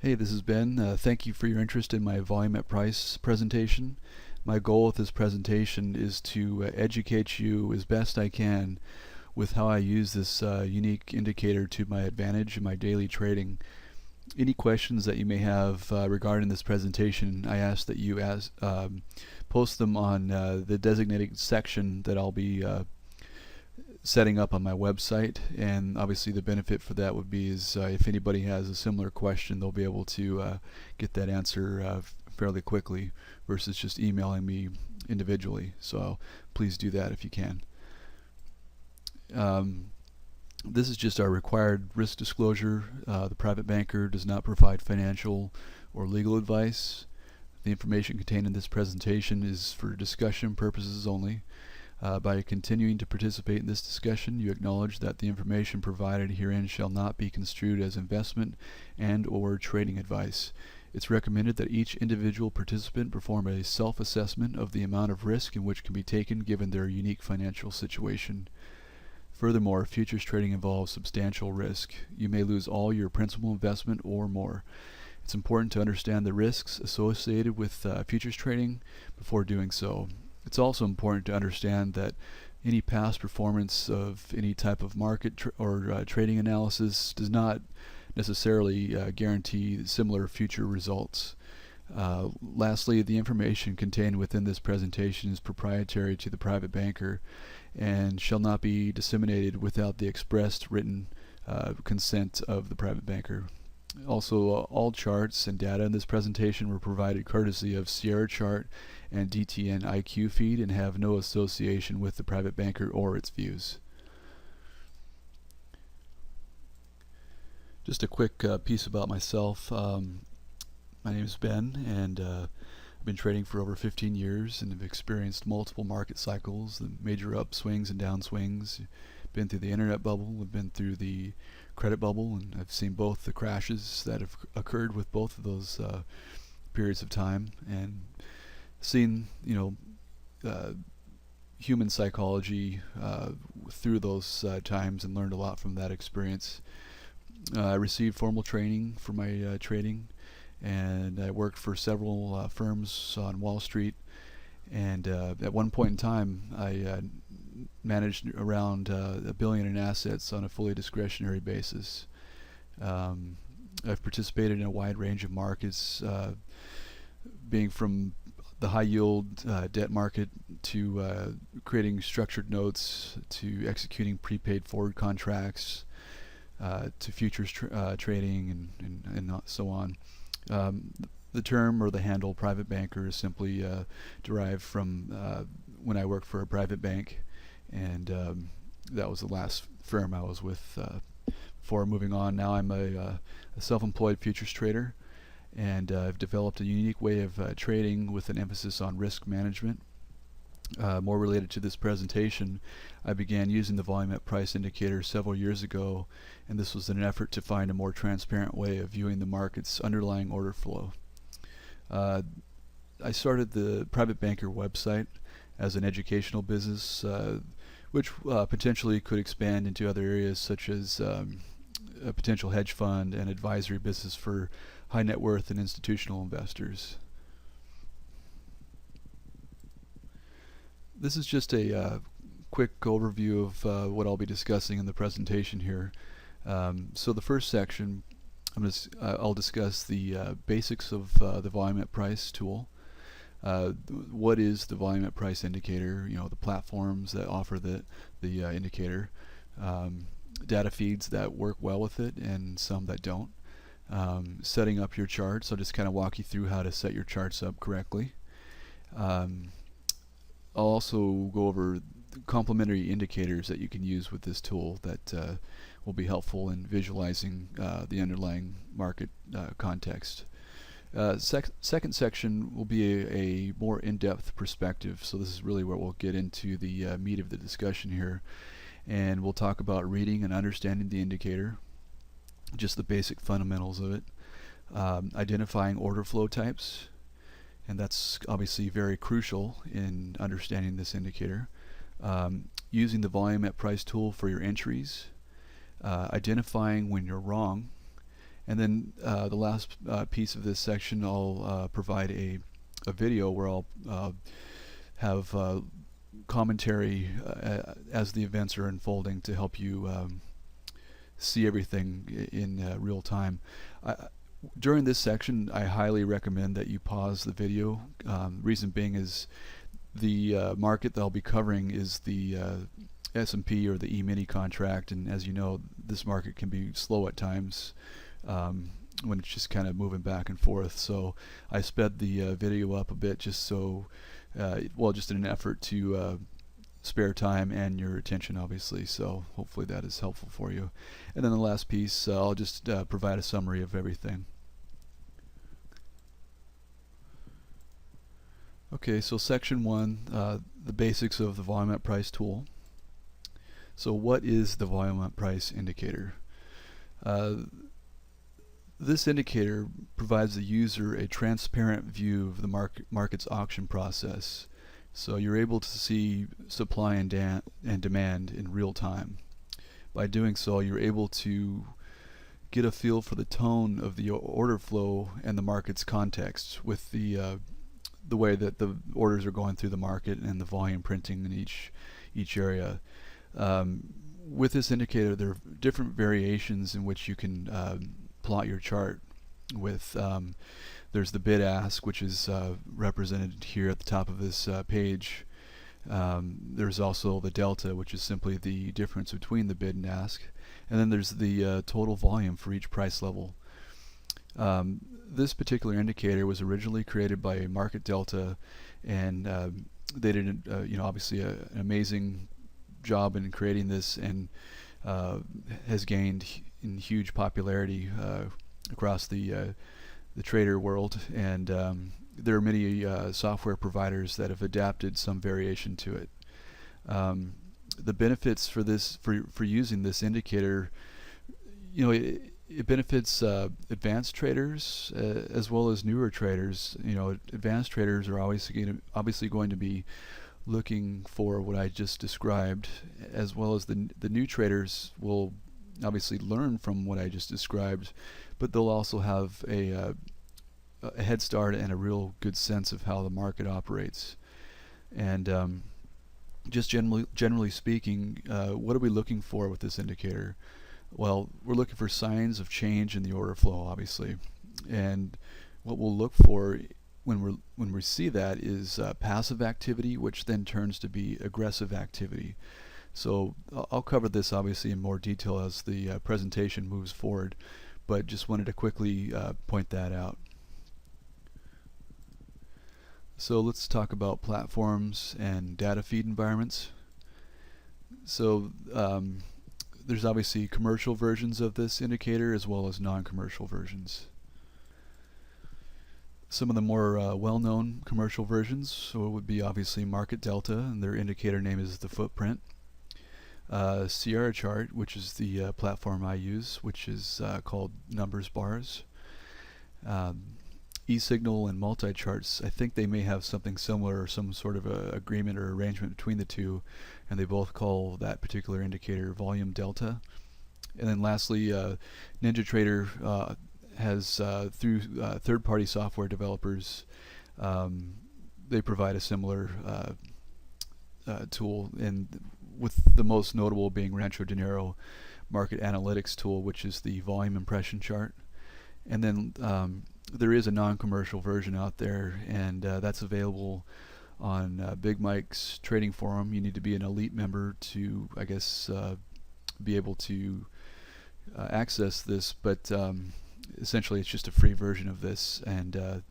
Hey, this is Ben. Thank you for your interest in my volume at price presentation. My goal with this presentation is to educate you as best I can with how I use this unique indicator to my advantage in my daily trading. Any questions that you may have regarding this presentation, I ask that you post them on the designated section that I'll be setting up on my website. And obviously the benefit for that would be is if anybody has a similar question, they'll be able to get that answer fairly quickly versus just emailing me individually. So please do that if you can. This is just our required risk disclosure. The private banker does not provide financial or legal advice. The information contained in this presentation is for discussion purposes only. By continuing to participate in this discussion, you acknowledge that the information provided herein shall not be construed as investment and/or trading advice. It's recommended that each individual participant perform a self-assessment of the amount of risk in which can be taken given their unique financial situation. Furthermore, futures trading involves substantial risk. You may lose all your principal investment or more. It's important to understand the risks associated with futures trading before doing so. It's also important to understand that any past performance of any type of market or trading analysis does not necessarily guarantee similar future results. Lastly, the information contained within this presentation is proprietary to the private banker and shall not be disseminated without the expressed written consent of the private banker. Also, all charts and data in this presentation were provided courtesy of Sierra Chart and DTN IQ feed and have no association with the private banker or its views. Just a quick piece about myself. My name is Ben, and I've been trading for over 15 years and have experienced multiple market cycles, the major upswings and downswings. Been through the internet bubble, I've been through the credit bubble, and I've seen both the crashes that have occurred with both of those periods of time, and seen human psychology through those times and learned a lot from that experience. I received formal training for my trading, and I worked for several firms on Wall Street, and at one point in time I managed around $1 billion in assets on a fully discretionary basis. I've participated in a wide range of markets, being from the high yield debt market to creating structured notes to executing prepaid forward contracts to futures trading and so on. The term or the handle private banker is simply derived from when I worked for a private bank, and that was the last firm I was with before moving on. Now I'm a self-employed futures trader, and I've developed a unique way of trading with an emphasis on risk management. More related to this presentation, I began using the volume at price indicator several years ago, and this was in an effort to find a more transparent way of viewing the market's underlying order flow. I started the Private Banker website as an educational business, which potentially could expand into other areas such as a potential hedge fund and advisory business for high net worth and institutional investors. This is just a quick overview of what I'll be discussing in the presentation here. So the first section, I'll discuss the basics of the volume at price tool. What is the volume at price indicator? The platforms that offer the indicator, data feeds that work well with it, and some that don't. Setting up your charts. I'll just kind of walk you through how to set your charts up correctly. I'll also go over complementary indicators that you can use with this tool that will be helpful in visualizing the underlying market context. Second section will be a more in-depth perspective, so this is really where we'll get into the meat of the discussion here, and we'll talk about reading and understanding the indicator, just the basic fundamentals of it, identifying order flow types, and that's obviously very crucial in understanding this indicator, using the volume at price tool for your entries, identifying when you're wrong, And then the last piece of this section, I'll provide a video where I'll have commentary as the events are unfolding to help you see everything in real time. During this section, I highly recommend that you pause the video. Reason being is the market that I'll be covering is the S&P or the E-mini contract, and as you know, this market can be slow at times when it's just kind of moving back and forth. So I sped the video up a bit just so, just in an effort to spare time and your attention, obviously. So hopefully that is helpful for you. And then the last piece, I'll just provide a summary of everything. Okay, so section 1, the basics of the volume at price tool. So what is the volume at price indicator? This indicator provides the user a transparent view of the market's auction process. So you're able to see supply and demand in real time. By doing so, you're able to get a feel for the tone of the order flow and the market's context with the way that the orders are going through the market and the volume printing in each area. With this indicator, there are different variations in which you can plot your chart with. There's the bid ask, which is represented here at the top of this page. There's also the delta, which is simply the difference between the bid and ask. And then there's the total volume for each price level. This particular indicator was originally created by Market Delta, and they did obviously an amazing job in creating this, and has gained in huge popularity across the trader world. And there are many software providers that have adapted some variation to it. The benefits for using this indicator, it benefits advanced traders as well as newer traders. Advanced traders are obviously going to be looking for what I just described, as well as the new traders will obviously learn from what I just described, but they'll also have a head start and a real good sense of how the market operates. And just generally speaking, what are we looking for with this indicator? Well, we're looking for signs of change in the order flow, obviously, and what we'll look for when we see that is passive activity, which then turns to be aggressive activity. So I'll cover this obviously in more detail as the presentation moves forward, but just wanted to quickly point that out. So let's talk about platforms and data feed environments. So there's obviously commercial versions of this indicator as well as non-commercial versions. Some of the more well-known commercial versions would be obviously Market Delta, and their indicator name is the footprint. Sierra Chart, which is the platform I use, which is called Numbers Bars. eSignal and MultiCharts, I think they may have something similar or some sort of a agreement or arrangement between the two, and they both call that particular indicator Volume Delta. And then lastly, NinjaTrader has, through third-party software developers, they provide a similar tool, and with the most notable being Rancho Dinero Market Analytics tool, which is the volume impression chart. And then there is a non-commercial version out there, and that's available on Big Mike's trading forum. You need to be an elite member to, I guess, be able to access this, but essentially it's just a free version of this, and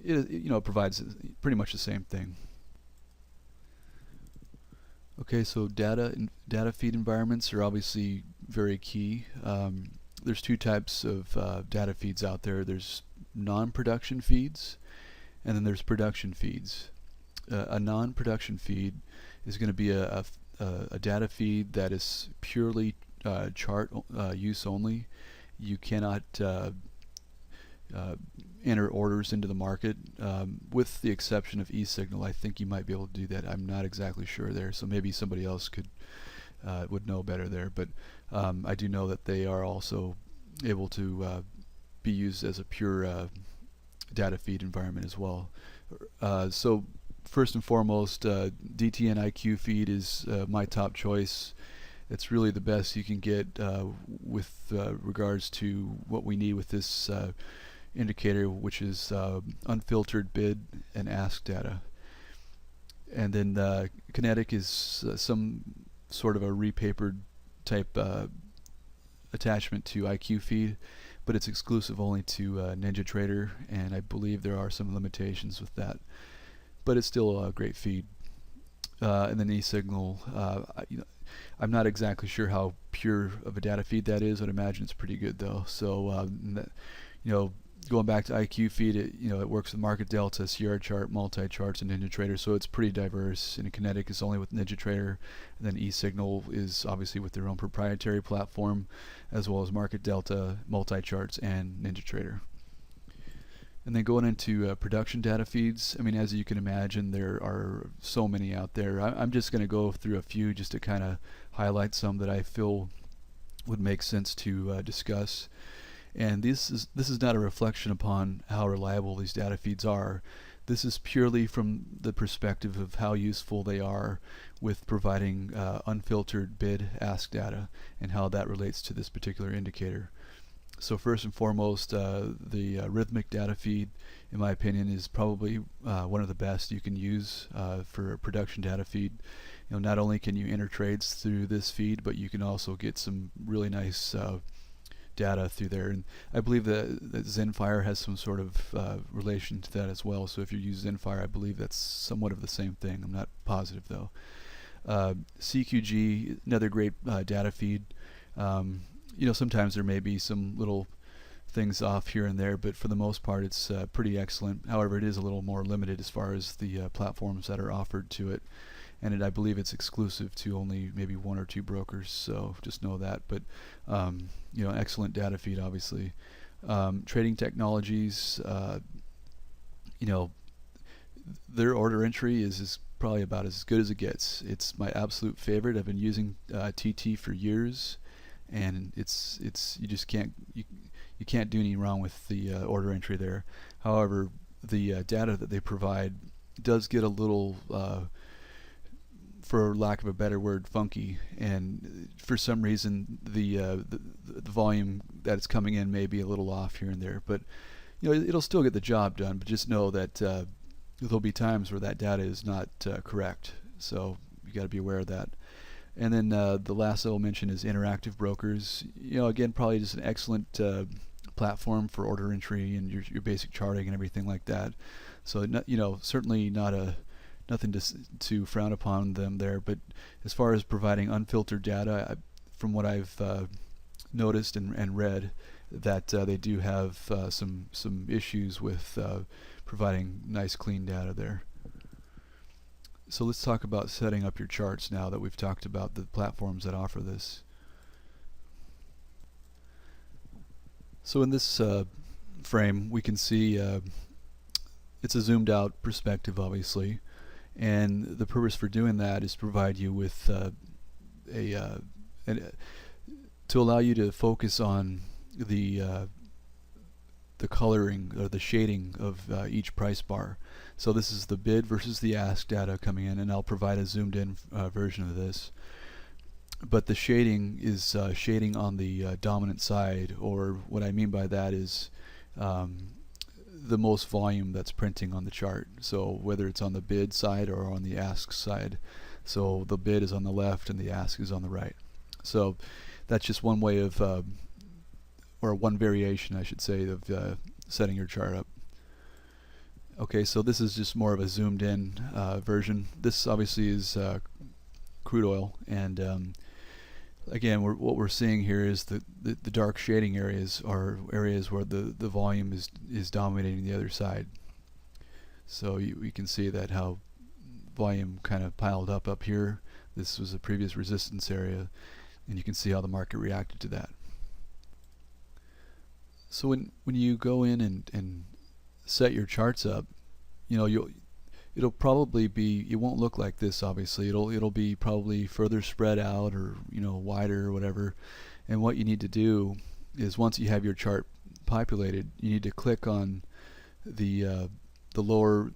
it provides pretty much the same thing. Okay, so data feed environments are obviously very key. There's two types of data feeds out there. There's non-production feeds, and then there's production feeds. A non-production feed is going to be a data feed that is purely chart use only. You cannot enter orders into the market, with the exception of eSignal. I think you might be able to do that. I'm not exactly sure there, so maybe somebody else would know better there. But I do know that they are also able to be used as a pure data feed environment as well. So first and foremost, DTN IQ feed is my top choice. It's really the best you can get with regards to what we need with this indicator, which is unfiltered bid and ask data. And then Kinetic is some sort of a repapered type attachment to IQ feed, but it's exclusive only to NinjaTrader, and I believe there are some limitations with that. But it's still a great feed. And then eSignal, I'm not exactly sure how pure of a data feed that is. I'd imagine it's pretty good though. So going back to IQ feed, it works with Market Delta, Sierra Chart, multi-charts, and NinjaTrader, so it's pretty diverse. And Kinetic is only with NinjaTrader, and then eSignal is obviously with their own proprietary platform, as well as Market Delta, multi-charts, and NinjaTrader. And then going into production data feeds, I mean, as you can imagine, there are so many out there. I'm just going to go through a few just to kind of highlight some that I feel would make sense to discuss. And this is not a reflection upon how reliable these data feeds are. This is purely from the perspective of how useful they are with providing unfiltered bid-ask data and how that relates to this particular indicator. So first and foremost, the Rithmic data feed, in my opinion, is probably one of the best you can use for a production data feed. Not only can you enter trades through this feed, but you can also get some really nice data through there. And I believe that Zenfire has some sort of relation to that as well. So if you use Zenfire, I believe that's somewhat of the same thing. I'm not positive though. CQG, another great data feed. Sometimes there may be some little things off here and there, but for the most part it's pretty excellent. However, it is a little more limited as far as the platforms that are offered to it, and I believe it's exclusive to only maybe one or two brokers, so just know that. But excellent data feed, obviously. Trading Technologies, their order entry is probably about as good as it gets. It's my absolute favorite. I've been using TT for years, and it's you just can't do any wrong with the order entry there. However, the data that they provide does get a little, for lack of a better word, funky, and for some reason the volume that it's coming in may be a little off here and there. But it'll still get the job done. But just know that there'll be times where that data is not correct. So you got to be aware of that. And then the last I'll mention is Interactive Brokers. Again, probably just an excellent platform for order entry and your basic charting and everything like that. So certainly nothing to frown upon them there. But as far as providing unfiltered data, from what I've noticed and read, that they do have some issues with providing nice clean data there. So let's talk about setting up your charts now that we've talked about the platforms that offer this. So in this frame, we can see it's a zoomed out perspective, obviously, and the purpose for doing that is to provide you with to allow you to focus on the coloring or the shading of each price bar. So this is the bid versus the ask data coming in, and I'll provide a zoomed in version of this. But the shading is shading on the dominant side, or what I mean by that is the most volume that's printing on the chart. So whether it's on the bid side or on the ask side. So the bid is on the left and the ask is on the right. So that's just one way of, or one variation I should say, of setting your chart up. Okay, so this is just more of a zoomed in version. This obviously is crude oil, and again, what we're seeing here is the dark shading areas are areas where the volume is dominating the other side. So you can see that how volume kind of piled up here. This was a previous resistance area, and you can see how the market reacted to that. So when you go in and set your charts up, it'll probably be, it won't look like this obviously. It'll be probably further spread out, or wider or whatever. And what you need to do is once you have your chart populated, you need to click on the lower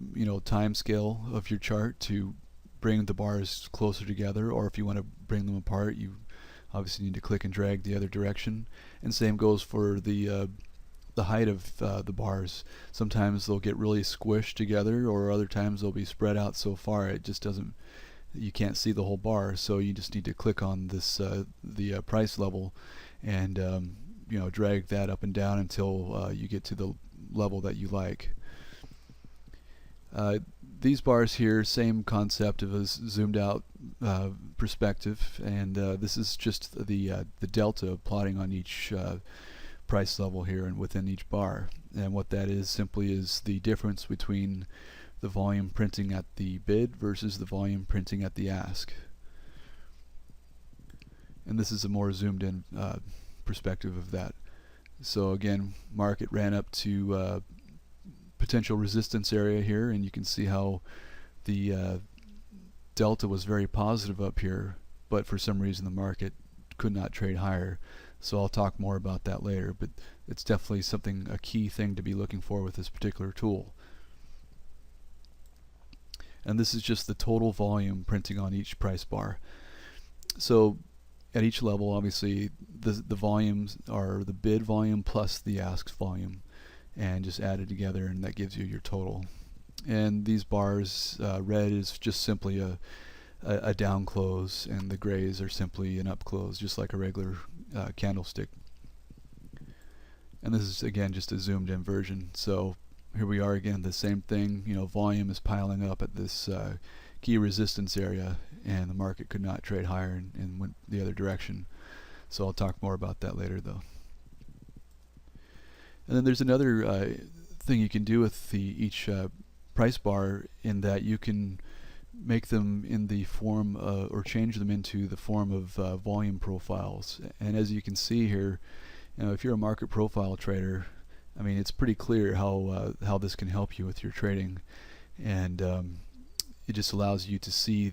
time scale of your chart to bring the bars closer together, or if you want to bring them apart, you obviously need to click and drag the other direction. And same goes for the height of the bars. Sometimes they'll get really squished together, or other times they'll be spread out so far it just doesn't, you can't see the whole bar. So you just need to click on this the price level and drag that up and down until you get to the level that you like. These bars here, same concept of a zoomed out perspective, and this is just the delta plotting on each price level here and within each bar. And what that is simply is the difference between the volume printing at the bid versus the volume printing at the ask. And this is a more zoomed in perspective of that. So again, market ran up to potential resistance area here, and you can see how the delta was very positive up here, but for some reason the market could not trade higher. So I'll talk more about that later, but it's definitely something, a key thing to be looking for with this particular tool. And this is just the total volume printing on each price bar. So at each level, obviously the volumes are the bid volume plus the ask volume, and just added together, and that gives you your total. And these bars, red is just simply a down close, and the grays are simply an up close, just like a regular candlestick. And this is again just a zoomed in version. So here we are again, the same thing. Volume is piling up at this key resistance area, and the market could not trade higher and went the other direction. So I'll talk more about that later though. And then there's another thing you can do with each price bar, in that you can make them in the form or change them into the form of volume profiles. And as you can see here, if you're a market profile trader, I mean, it's pretty clear how this can help you with your trading. And it just allows you to see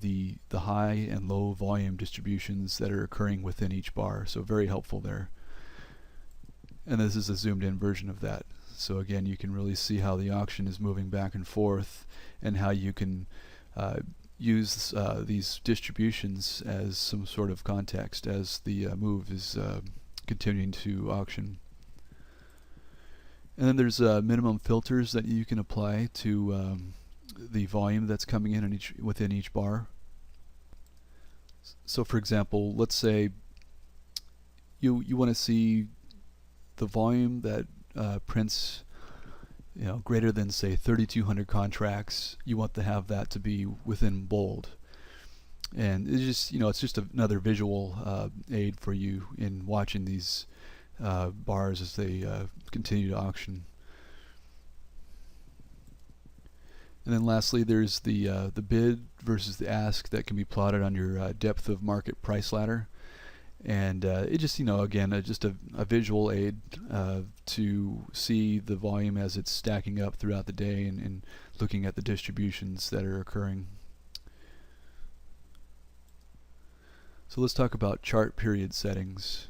the high and low volume distributions that are occurring within each bar. So very helpful there. And this is a zoomed in version of that. So again, you can really see how the auction is moving back and forth, and how you can use these distributions as some sort of context as the move is continuing to auction. And then there's minimum filters that you can apply to the volume that's coming in within each bar. So for example, let's say you want to see the volume that prints greater than, say, 3,200 contracts. You want to have that to be within bold, and it's just it's just another visual aid for you in watching these bars as they continue to auction. And then lastly, there's the bid versus the ask that can be plotted on your depth of market price ladder. And it just, again, just a visual aid to see the volume as it's stacking up throughout the day, and looking at the distributions that are occurring. So let's talk about chart period settings.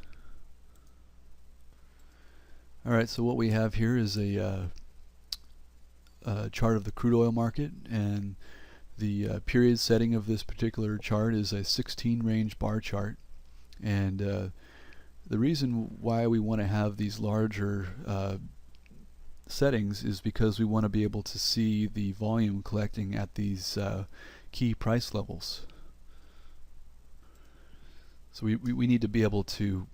Alright, so what we have here is a chart of the crude oil market, and the period setting of this particular chart is a 16 range bar chart. And the reason why we want to have these larger settings is because we want to be able to see the volume collecting at these key price levels. So we need to be able to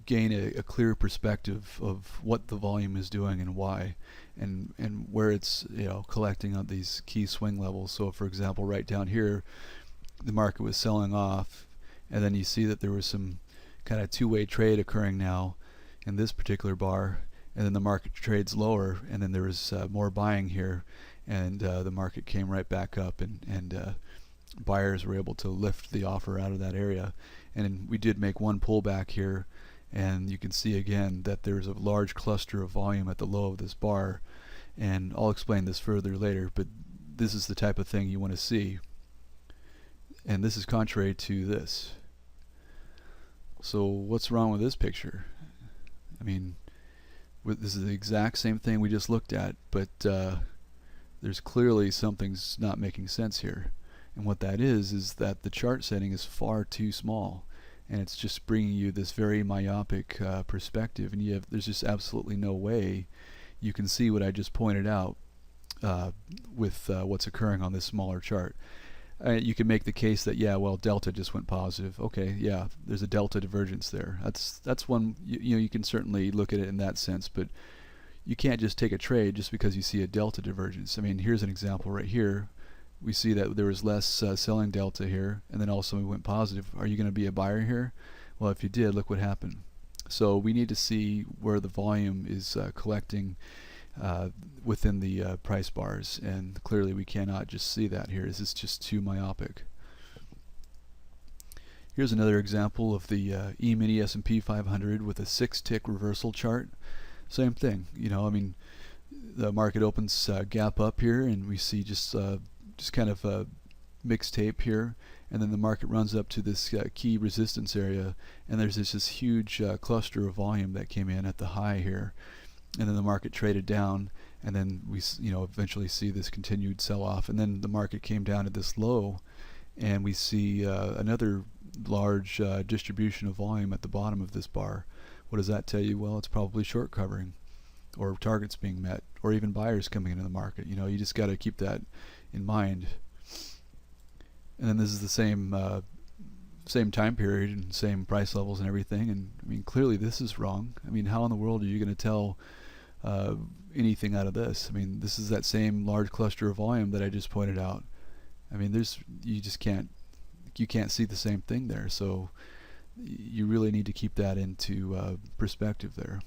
gain a clear perspective of what the volume is doing and why, and where it's collecting on these key swing levels. So for example, right down here, the market was selling off, and then you see that there was some kind of two-way trade occurring now in this particular bar, and then the market trades lower, and then there was more buying here, and the market came right back up, and buyers were able to lift the offer out of that area. And we did make one pullback here, and you can see again that there's a large cluster of volume at the low of this bar, and I'll explain this further later, but this is the type of thing you want to see. And this is contrary to this. So what's wrong with this picture? I mean, this is the exact same thing we just looked at, but there's clearly something's not making sense here. And what that is that the chart setting is far too small, and it's just bringing you this very myopic perspective, and there's just absolutely no way you can see what I just pointed out with what's occurring on this smaller chart. You can make the case that, yeah, well, delta just went positive. Okay, yeah, there's a delta divergence there. That's one, you can certainly look at it in that sense, but you can't just take a trade just because you see a delta divergence. I mean, here's an example right here. We see that there was less selling delta here, and then also we went positive. Are you going to be a buyer here? Well, if you did, look what happened. So we need to see where the volume is collecting within the price bars, and clearly we cannot just see that here. This is just too myopic. Here's another example of the E-mini S&P 500 with a 6-tick reversal chart. Same thing, I mean, the market opens gap up here, and we see just kind of a mixed tape here, and then the market runs up to this key resistance area, and there's this huge cluster of volume that came in at the high here, and then the market traded down, and then we eventually see this continued sell-off, and then the market came down at this low, and we see another large distribution of volume at the bottom of this bar. What does that tell you? Well, it's probably short covering, or targets being met, or even buyers coming into the market. You just got to keep that in mind. And then this is the same time period and same price levels and everything, and I mean, clearly this is wrong. I mean, how in the world are you going to tell anything out of this? I mean, this is that same large cluster of volume that I just pointed out. I mean, you can't see the same thing there, so you really need to keep that into perspective there.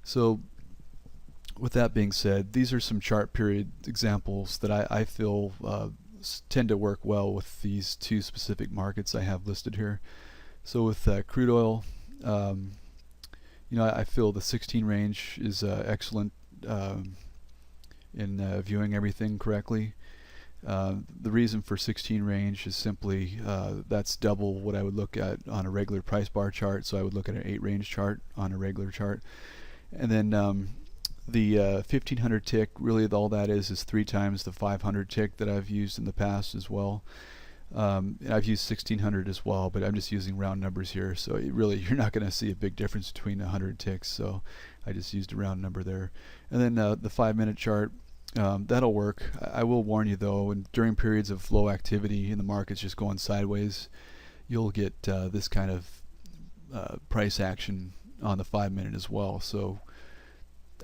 So with that being said, these are some chart period examples that I feel tend to work well with these two specific markets I have listed here. So with crude oil, I feel the 16 range is excellent in viewing everything correctly. The reason for 16 range is simply that's double what I would look at on a regular price bar chart, so I would look at an 8 range chart on a regular chart. And then the 1500 tick, really all that is 3 times the 500 tick that I've used in the past as well. I've used 1600 as well, but I'm just using round numbers here, so you're not going to see a big difference between 100 ticks, so I just used a round number there. And then the 5-minute chart, that'll work. I will warn you though, and during periods of low activity and the market's just going sideways, you'll get this kind of price action on the 5-minute as well. So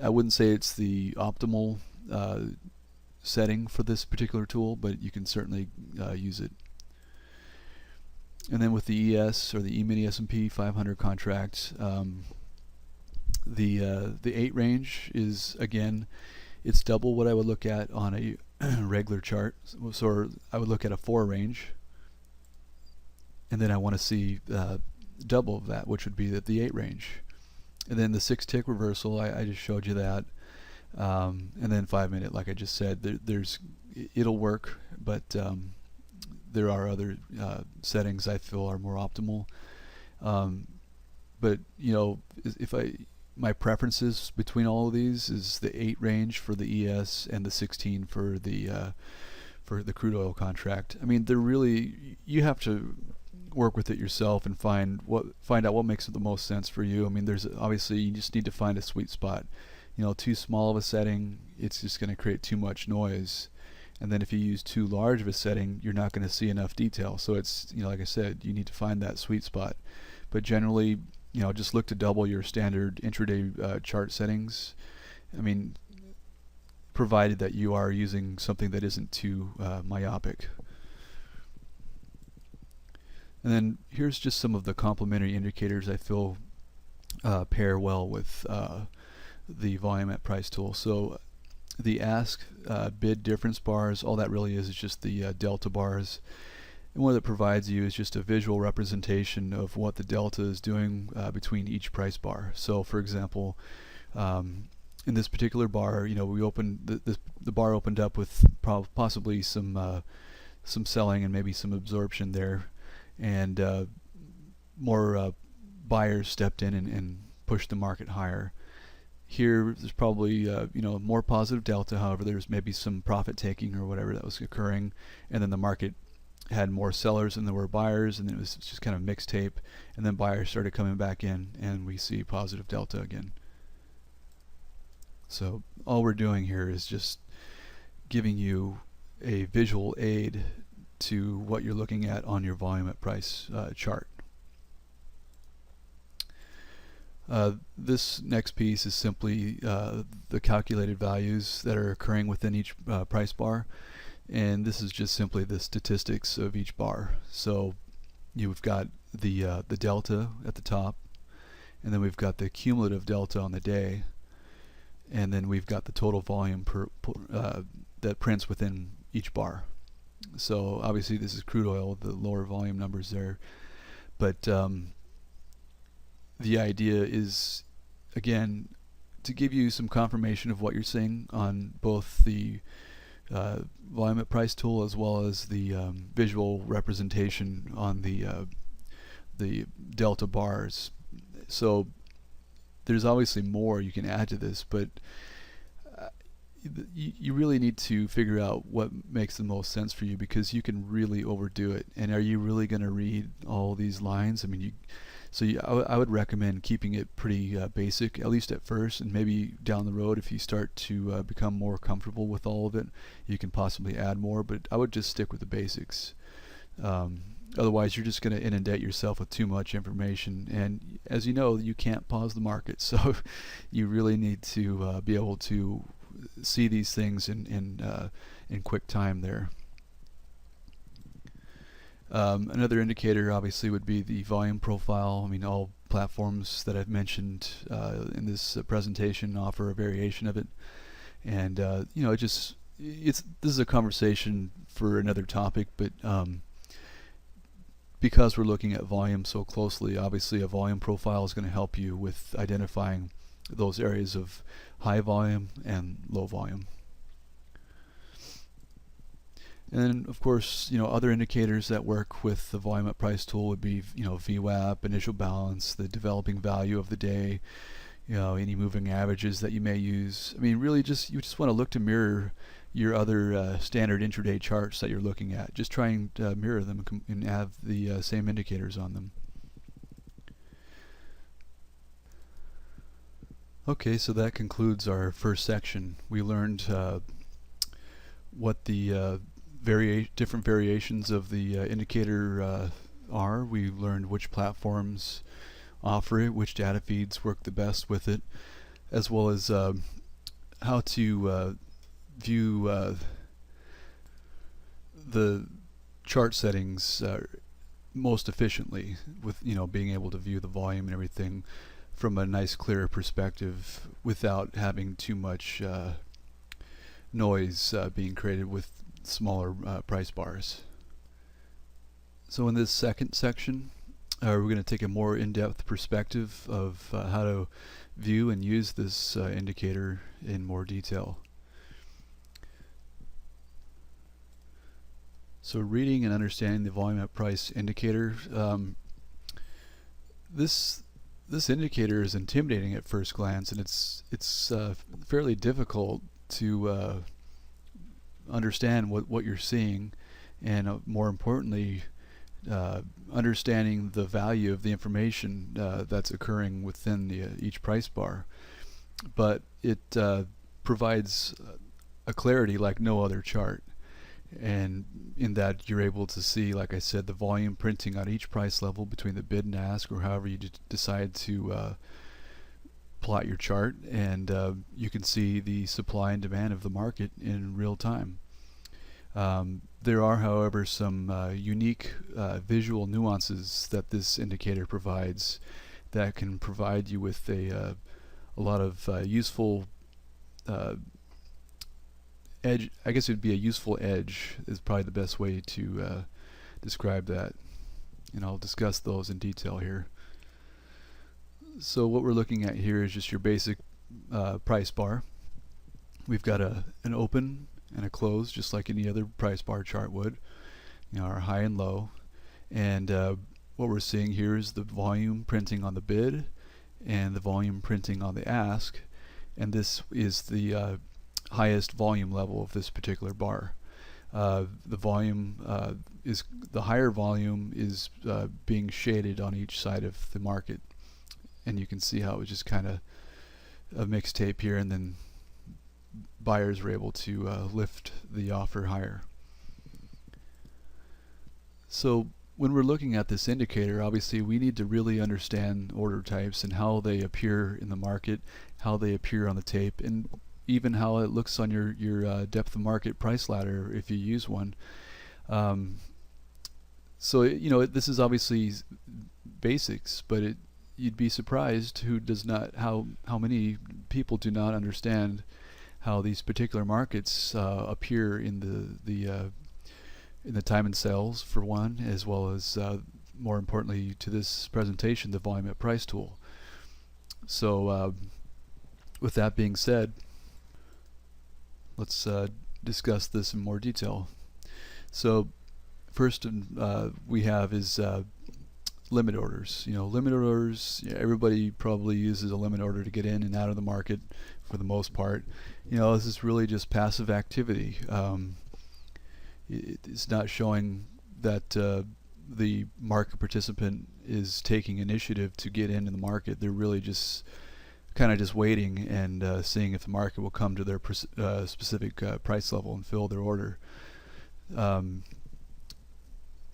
I wouldn't say it's the optimal setting for this particular tool, but you can certainly use it. And then with the ES, or the E-mini S&P 500 contract, the 8 range is, again, it's double what I would look at on a regular chart. So I would look at a 4 range, and then I want to see double of that, which would be the 8 range. And then the 6-tick reversal, I just showed you that. And then 5-minute, like I just said, it'll work, but there are other settings I feel are more optimal. But my preferences between all of these is the 8 range for the ES and the 16 for the crude oil contract. I mean, you have to work with it yourself and find out what makes the most sense for you. I mean, obviously you just need to find a sweet spot. Too small of a setting, it's just going to create too much noise. And then if you use too large of a setting, you're not going to see enough detail. So it's, like I said, you need to find that sweet spot. But generally, just look to double your standard intraday chart settings. I mean, provided that you are using something that isn't too myopic. And then here's just some of the complementary indicators I feel pair well with the volume at price tool. So the ask bid difference bars, all that really is just the delta bars. And what it provides you is just a visual representation of what the delta is doing between each price bar. So for example, in this particular bar, we opened the bar opened up with possibly some selling and maybe some absorption there, and more buyers stepped in and push the market higher. Here, there's probably more positive delta. However, there's maybe some profit taking or whatever that was occurring, and then the market had more sellers than there were buyers, and it was just kind of mixed tape. And then buyers started coming back in, and we see positive delta again. So all we're doing here is just giving you a visual aid to what you're looking at on your volume at price chart. This next piece is simply the calculated values that are occurring within each price bar, and this is just simply the statistics of each bar. So you've got the delta at the top, and then we've got the cumulative delta on the day, and then we've got the total volume that prints within each bar. So obviously this is crude oil, the lower volume numbers there, but the idea is, again, to give you some confirmation of what you're seeing on both the volume at price tool as well as the visual representation on the delta bars. So there's obviously more you can add to this, but you really need to figure out what makes the most sense for you, because you can really overdo it. And are you really going to read all these lines? I mean, I would recommend keeping it pretty basic, at least at first, and maybe down the road, if you start to become more comfortable with all of it, you can possibly add more, but I would just stick with the basics. Otherwise, you're just going to inundate yourself with too much information, and as you know, you can't pause the market, so you really need to be able to see these things in quick time there. Another indicator obviously would be the volume profile. I mean, all platforms that I've mentioned in this presentation offer a variation of it, and this is a conversation for another topic, but because we're looking at volume so closely, obviously a volume profile is going to help you with identifying those areas of high volume and low volume. And then, of course, other indicators that work with the volume at price tool would be, VWAP, initial balance, the developing value of the day, any moving averages that you may use. I mean, really, you just want to look to mirror your other standard intraday charts that you're looking at. Just try and mirror them and have the same indicators on them. Okay, so that concludes our first section. We learned what the different variations of the indicator are. We learned which platforms offer it, which data feeds work the best with it, as well as how to view the chart settings most efficiently, with being able to view the volume and everything from a nice clear perspective without having too much noise being created with smaller price bars. So in this second section, we're going to take a more in-depth perspective of how to view and use this indicator in more detail. So reading and understanding the volume at price indicator, this indicator is intimidating at first glance, and it's fairly difficult to understand what you're seeing, and more importantly, understanding the value of the information that's occurring within each price bar. But it provides a clarity like no other chart, and in that you're able to see, like I said, the volume printing on each price level between the bid and ask, or however you decide to plot your chart, and you can see the supply and demand of the market in real time. There are, however, some unique visual nuances that this indicator provides that can provide you with a lot of useful edge. I guess it would be a useful edge is probably the best way to describe that, and I'll discuss those in detail here. So what we're looking at here is just your basic price bar. We've got an open and a close, just like any other price bar chart would, our high and low. And what we're seeing here is the volume printing on the bid, and the volume printing on the ask, and this is the highest volume level of this particular bar. The volume is the higher volume is being shaded on each side of the market, and you can see how it was just kind of a mixed tape here, and then buyers were able to lift the offer higher. So when we're looking at this indicator, obviously we need to really understand order types and how they appear in the market, how they appear on the tape, and even how it looks on your depth of market price ladder if you use one. So this is obviously basics, but you'd be surprised how many people do not understand how these particular markets appear in the time and sales, for one, as well as more importantly to this presentation, the volume at price tool. So with that being said, let's discuss this in more detail. So first we have is limit orders. Limit orders, everybody probably uses a limit order to get in and out of the market for the most part. This is really just passive activity. It's not showing that the market participant is taking initiative to get into the market. They're really just kind of just waiting and seeing if the market will come to their specific price level and fill their order.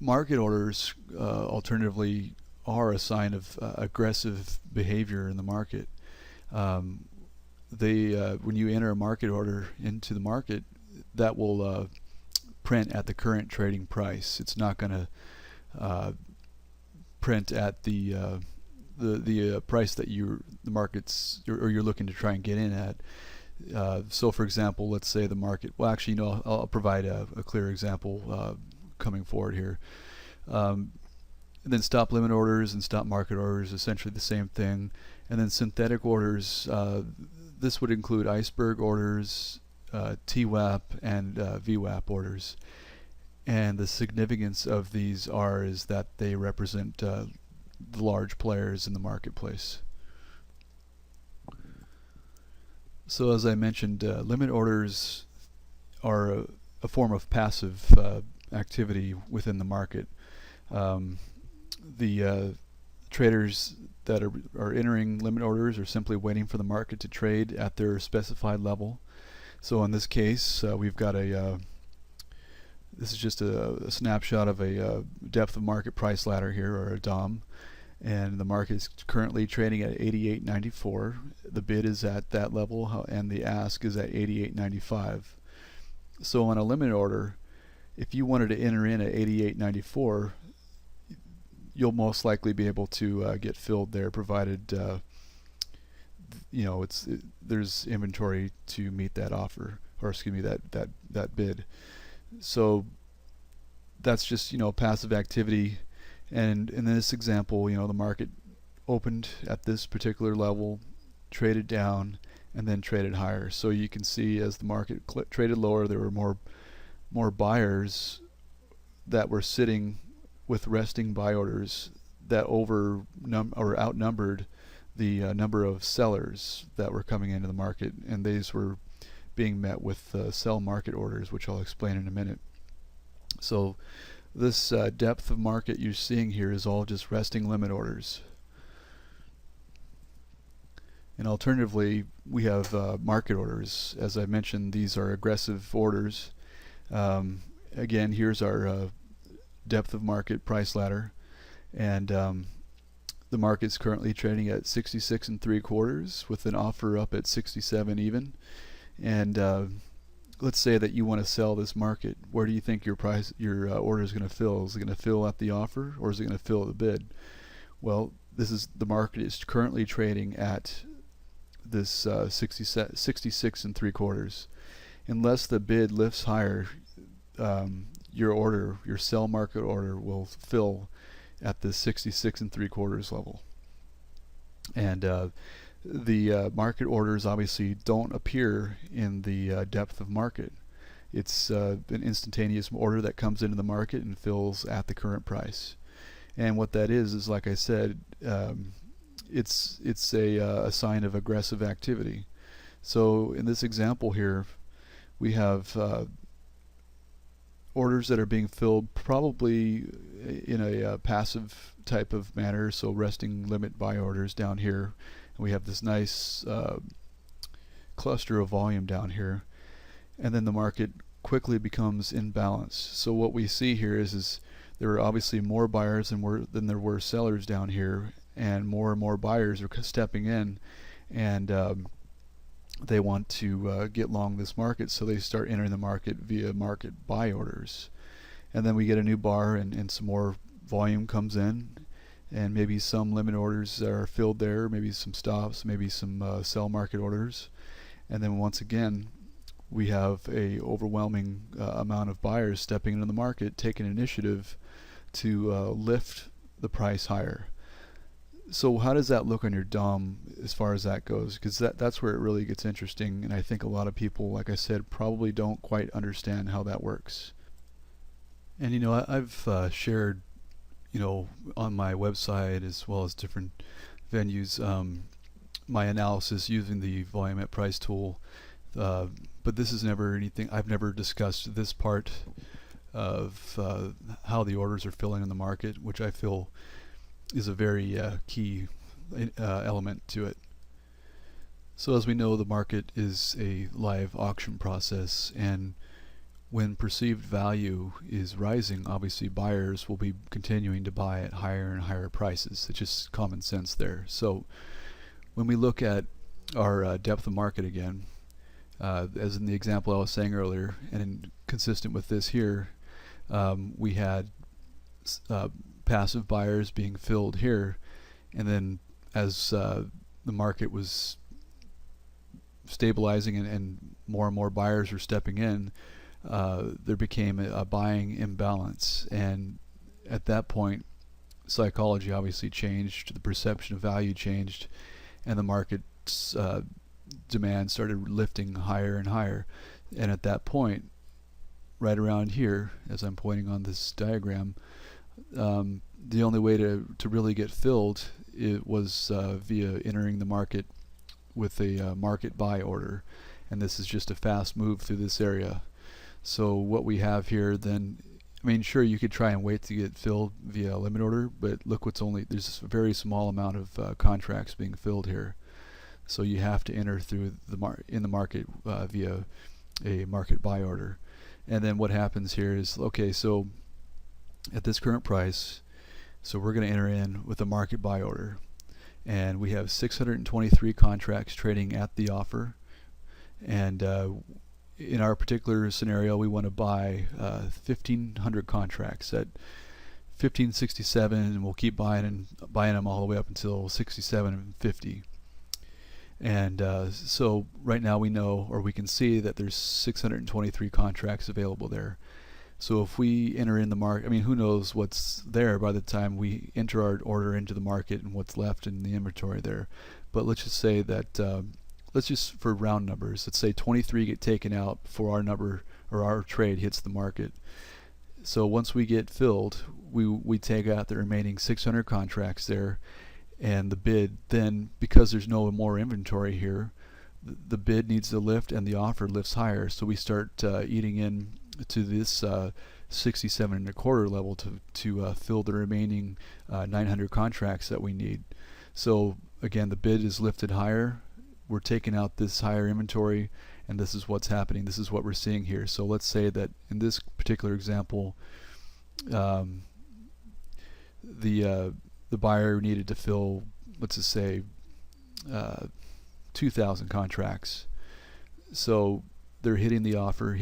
Market orders alternatively are a sign of aggressive behavior in the market. When you enter a market order into the market, that will print at the current trading price. It's not going to print at the price that you're looking to try and get in at. So for example, let's say the market, well actually I'll provide a clear example coming forward here. And then stop limit orders and stop market orders, essentially the same thing. And then synthetic orders, this would include iceberg orders, TWAP and VWAP orders. And the significance of these is that they represent the large players in the marketplace. So as I mentioned, limit orders are a form of passive activity within the market. The traders that are entering limit orders are simply waiting for the market to trade at their specified level. So in this case, we've got this is just a snapshot of a depth of market price ladder here, or a DOM, and the market is currently trading at 88.94. The bid is at that level, and the ask is at 88.95. So on a limit order, if you wanted to enter in at 88.94, you'll most likely be able to get filled there, provided there's inventory to meet that offer, or excuse me, that bid. So that's just passive activity. And in this example, the market opened at this particular level, traded down, and then traded higher. So you can see as the market traded lower, there were more buyers that were sitting with resting buy orders that outnumbered the number of sellers that were coming into the market, and these were being met with sell market orders, which I'll explain in a minute. So this depth of market you're seeing here is all just resting limit orders. And alternatively, we have market orders. As I mentioned, these are aggressive orders. Again, here's our depth of market price ladder, and the market's currently trading at 66 3/4 with an offer up at 67 even. And let's say that you want to sell this market. Where do you think your order is going to fill? Is it going to fill at the offer, or is it going to fill at the bid? Well, the market is currently trading at this 66 3/4. Unless the bid lifts higher, your sell market order will fill at the 66 3/4 level. And the market orders obviously don't appear in the depth of market. It's an instantaneous order that comes into the market and fills at the current price. And what that is like I said, it's a sign of aggressive activity. So in this example here, we have orders that are being filled probably in a passive type of manner, so resting limit buy orders down here. And we have this nice cluster of volume down here, and then the market quickly becomes imbalanced. So what we see here is there are obviously more buyers than there were sellers down here, and more buyers are stepping in, and they want to get long this market, so they start entering the market via market buy orders. And then we get a new bar, and some more volume comes in, and maybe some limit orders are filled there, maybe some stops, maybe some sell market orders. And then once again, we have a overwhelming amount of buyers stepping into the market, taking initiative to lift the price higher. So how does that look on your DOM as far as that goes? Because that's where it really gets interesting, and I think a lot of people, like I said, probably don't quite understand how that works. And I've shared, on my website as well as different venues, my analysis using the volume at price tool. But this is never anything, I've never discussed this part of how the orders are filling in the market, which I feel is a very key element to it. So as we know, the market is a live auction process, and when perceived value is rising, obviously buyers will be continuing to buy at higher and higher prices. It's just common sense there. So when we look at our depth of market again, as in the example I was saying earlier, and consistent with this here, we had passive buyers being filled here, and then as the market was stabilizing and more buyers were stepping in, there became a buying imbalance, and at that point psychology obviously changed, the perception of value changed, and the market's demand started lifting higher and higher. And at that point, right around here, as I'm pointing on this diagram, the only way to really get filled was via entering the market with a market buy order, and this is just a fast move through this area. So what we have here then, I mean, sure, you could try and wait to get filled via a limit order, but look, there's a very small amount of contracts being filled here. So you have to enter through in the market via a market buy order. And then what happens here is, okay, so at this current price, so we're going to enter in with a market buy order, and we have 623 contracts trading at the offer, and in our particular scenario, we want to buy 1,500 contracts at 1567, and we'll keep buying them all the way up until 67 and 50. And so right now we know, or we can see, that there's 623 contracts available there. So if we enter in the market, I mean, who knows what's there by the time we enter our order into the market and what's left in the inventory there. But let's just say that, let's just, for round numbers, let's say 23 get taken out before our number or our trade hits the market. So once we get filled, we take out the remaining 600 contracts there, and the bid then, because there's no more inventory here, the bid needs to lift and the offer lifts higher. So we start eating in to this 67 and a quarter level to fill the remaining 900 contracts that we need. So again, the bid is lifted higher, we're taking out this higher inventory, and this is what's happening. This is what we're seeing here. So let's say that in this particular example, the buyer needed to fill, let's just say, 2,000 contracts. So they're hitting the offer,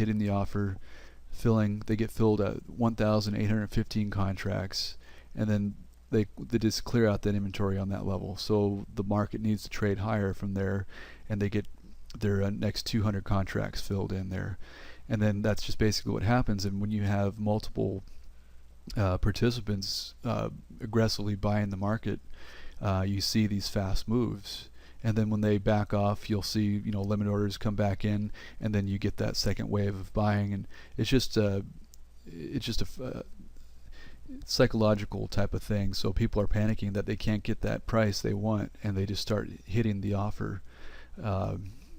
filling. They get filled at 1,815 contracts, and then they just clear out that inventory on that level. So the market needs to trade higher from there, and they get their next 200 contracts filled in there. And then that's just basically what happens. And when you have multiple participants aggressively buying the market, you see these fast moves. And then when they back off, you'll see limit orders come back in, and then you get that second wave of buying. And it's just psychological type of thing. So people are panicking that they can't get that price they want, and they just start hitting the offer uh,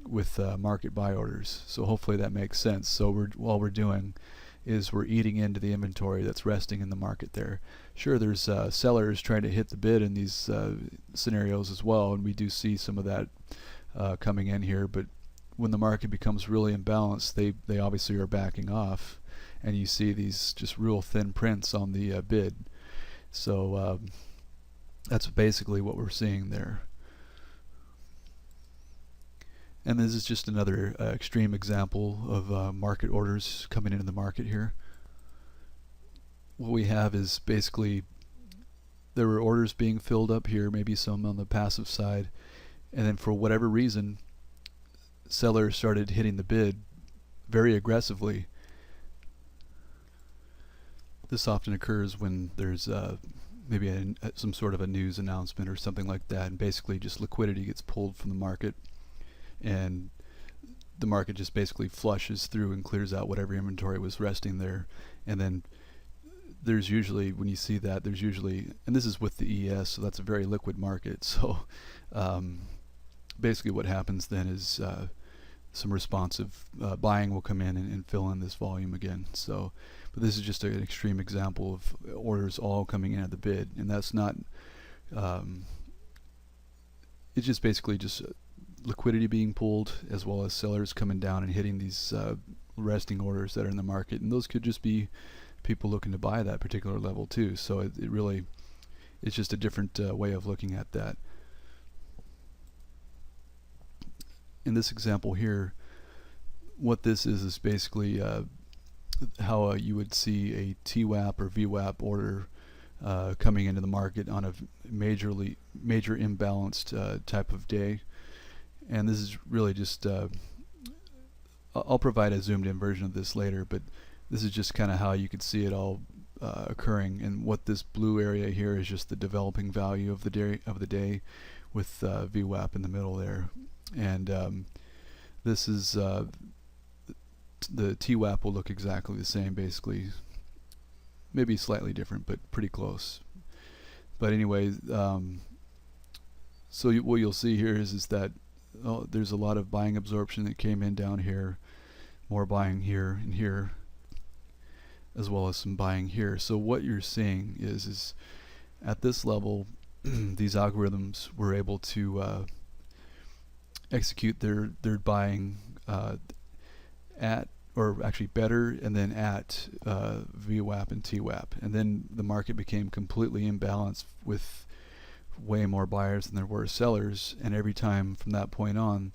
with market buy orders. So hopefully that makes sense. So all we're doing is we're eating into the inventory that's resting in the market there. Sure, there's sellers trying to hit the bid in these scenarios as well, and we do see some of that coming in here. But when the market becomes really imbalanced, they obviously are backing off, and you see these just real thin prints on the bid. So that's basically what we're seeing there. And this is just another extreme example of market orders coming into the market here. What we have is basically there were orders being filled up here, maybe some on the passive side, and then for whatever reason, sellers started hitting the bid very aggressively. This often occurs when there's maybe some sort of a news announcement or something like that, and basically just liquidity gets pulled from the market, and the market just basically flushes through and clears out whatever inventory was resting there. And then there's usually, when you see that, there's usually, and this is with the ES, so that's a very liquid market. So basically what happens then is some responsive buying will come in and fill in this volume again. So, but this is just an extreme example of orders all coming in at the bid, and that's not, it's just basically just liquidity being pulled, as well as sellers coming down and hitting these resting orders that are in the market, and those could just be people looking to buy that particular level too. So it really, it's just a different way of looking at that. In this example here, what this is basically how you would see a TWAP or VWAP order coming into the market on a major imbalanced type of day. And this is really just, I'll provide a zoomed in version of this later, but this is just kind of how you could see it all occurring. And what this blue area here is just the developing value of the day with VWAP in the middle there. And this is the TWAP will look exactly the same, basically, maybe slightly different, but pretty close. But anyway, so what you'll see here is that there's a lot of buying absorption that came in down here, more buying here and here, as well as some buying here. So what you're seeing is at this level, these algorithms were able to execute their buying at, or actually better, and then at VWAP and TWAP, and then the market became completely imbalanced with way more buyers than there were sellers, and every time from that point on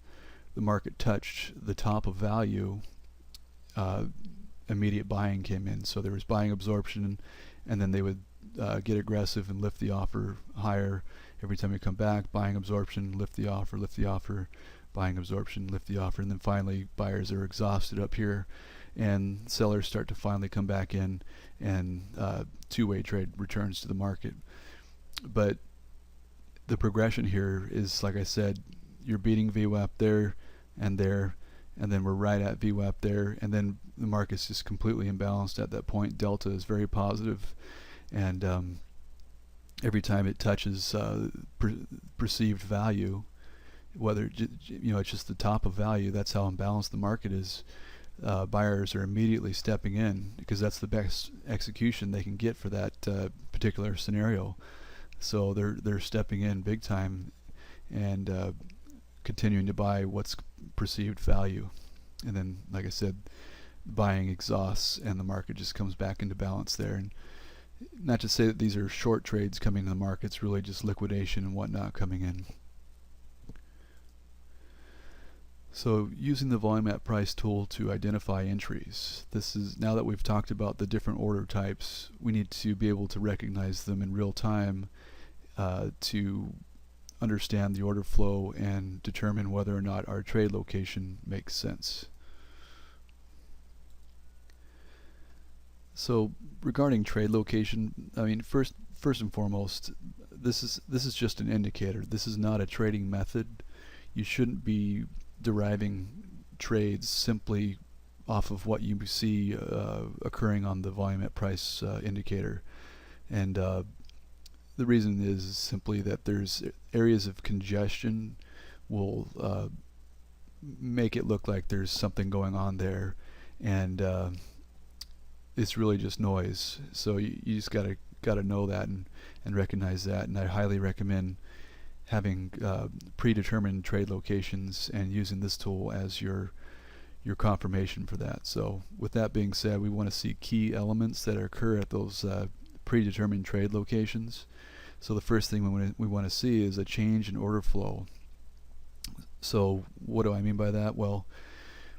the market touched the top of value, immediate buying came in. So there was buying absorption, and then they would get aggressive and lift the offer higher. Every time you come back, buying absorption, lift the offer, buying absorption, lift the offer, and then finally buyers are exhausted up here, and sellers start to finally come back in, and two-way trade returns to the market. But the progression here is, like I said, you're beating VWAP there, and then we're right at VWAP there, and then the market's just completely imbalanced at that point. Delta is very positive, and every time it touches perceived value, whether it's just the top of value, that's how imbalanced the market is. Buyers are immediately stepping in because that's the best execution they can get for that particular scenario. So they're stepping in big time and continuing to buy what's perceived value. And then, like I said, buying exhausts and the market just comes back into balance there. And not to say that these are short trades coming in the market, it's really just liquidation and whatnot coming in. So using the volume at price tool to identify entries. This is, now that we've talked about the different order types, we need to be able to recognize them in real time to understand the order flow and determine whether or not our trade location makes sense. So regarding trade location, I mean, first and foremost, this is just an indicator. This is not a trading method. You shouldn't be deriving trades simply off of what you see occurring on the volume at price indicator. And the reason is simply that there's areas of congestion will make it look like there's something going on there, and it's really just noise. So you just gotta know that and recognize that. And I highly recommend having predetermined trade locations and using this tool as your confirmation for that. So with that being said, we want to see key elements that occur at those predetermined trade locations. So the first thing we want to see is a change in order flow. So what do I mean by that? Well,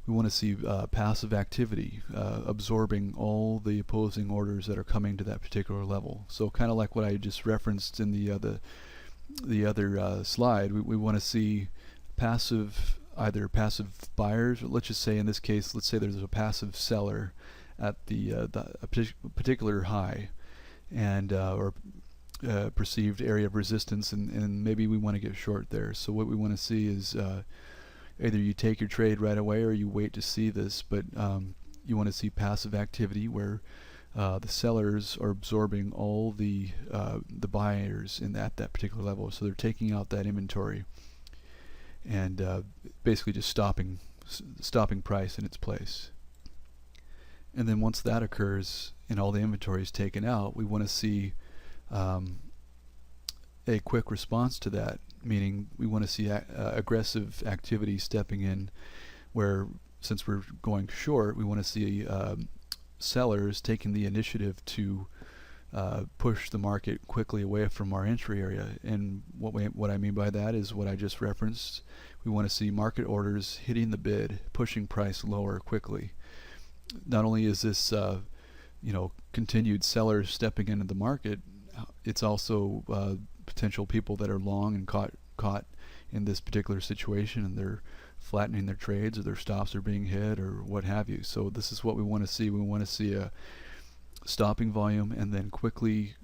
we want to see passive activity, absorbing all the opposing orders that are coming to that particular level. So kind of like what I just referenced in the other slide, we want to see either passive buyers, or let's just say in this case, let's say there's a passive seller at a particular high, and or perceived area of resistance, and maybe we want to get short there. So what we want to see is either you take your trade right away or you wait to see this, but you want to see passive activity where the sellers are absorbing all the buyers at that particular level. So they're taking out that inventory and basically just stopping price in its place. And then once that occurs and all the inventory is taken out, we want to see a quick response to that, meaning we want to see aggressive activity stepping in, where since we're going short, we want to see sellers taking the initiative to push the market quickly away from our entry area. And what I mean by that is what I just referenced. We want to see market orders hitting the bid, pushing price lower quickly. Not only is this continued sellers stepping into the market, it's also potential people that are long and caught in this particular situation, and they're flattening their trades, or their stops are being hit, or what have you. So this is what we want to see. We want to see a stopping volume, and then quickly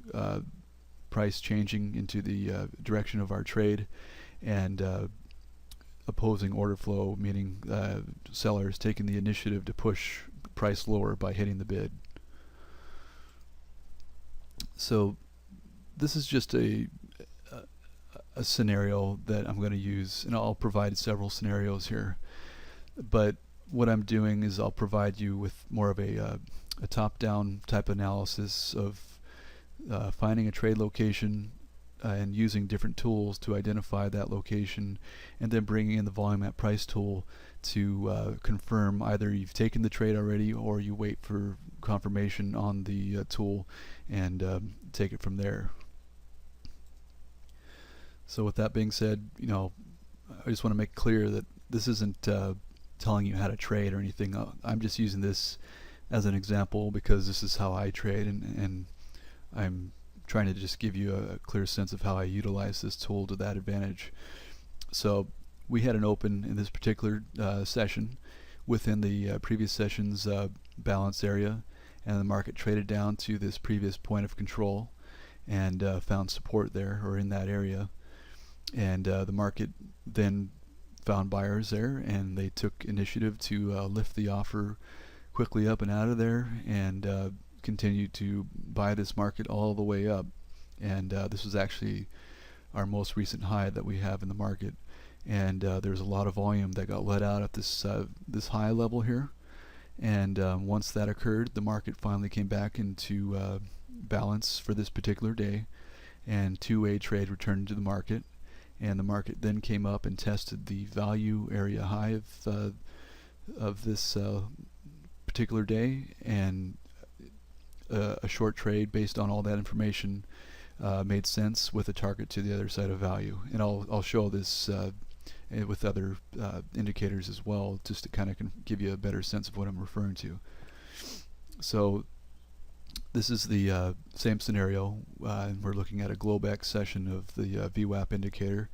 price changing into the direction of our trade, and opposing order flow, meaning sellers taking the initiative to push price lower by hitting the bid. So this is just a scenario that I'm going to use, and I'll provide several scenarios here. But what I'm doing is I'll provide you with more of a top-down type analysis of finding a trade location and using different tools to identify that location, and then bringing in the volume at price tool to confirm either you've taken the trade already or you wait for confirmation on the tool and take it from there. So with that being said, I just want to make clear that this isn't telling you how to trade or anything. I'm just using this as an example because this is how I trade, and I'm trying to just give you a clear sense of how I utilize this tool to that advantage. So we had an open in this particular session within the previous session's balance area, and the market traded down to this previous point of control and found support there, or in that area. And the market then found buyers there, and they took initiative to lift the offer quickly up and out of there, and continue to buy this market all the way up. And this was actually our most recent high that we have in the market. And there's a lot of volume that got let out at this high level here. And once that occurred, the market finally came back into balance for this particular day, and two-way trade returned to the market. And the market then came up and tested the value area high of this particular day, and a short trade based on all that information made sense with a target to the other side of value. And I'll show this with other indicators as well, just to kind of give you a better sense of what I'm referring to. So this is the same scenario, and we're looking at a Globex session of the VWAP indicator.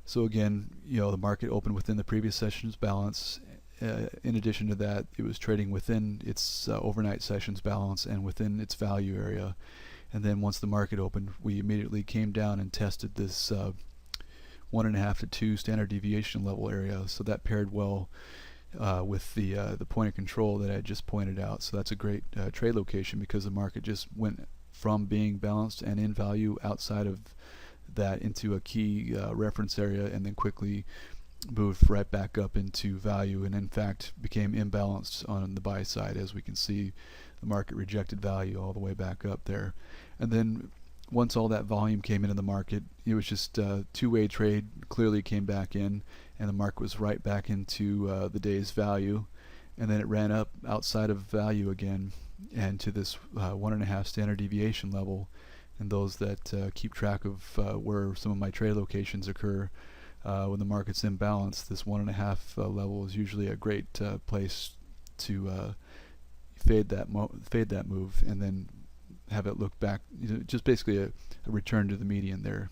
So again, the market opened within the previous session's balance. In addition to that, it was trading within its overnight session's balance and within its value area. And then once the market opened, we immediately came down and tested this 1.5 to 2 standard deviation level area. So that paired well with the point of control that I just pointed out. So that's a great trade location, because the market just went from being balanced and in value outside of that into a key reference area, and then quickly moved right back up into value, and in fact became imbalanced on the buy side. As we can see, the market rejected value all the way back up there. And then once all that volume came into the market, it was just a two-way trade, clearly came back in, and the market was right back into the day's value. And then it ran up outside of value again and to this 1.5 standard deviation level. And those that keep track of where some of my trade locations occur, when the market's in balance, this 1.5 level is usually a great place to fade that move, and then have it look back, just basically a return to the median there.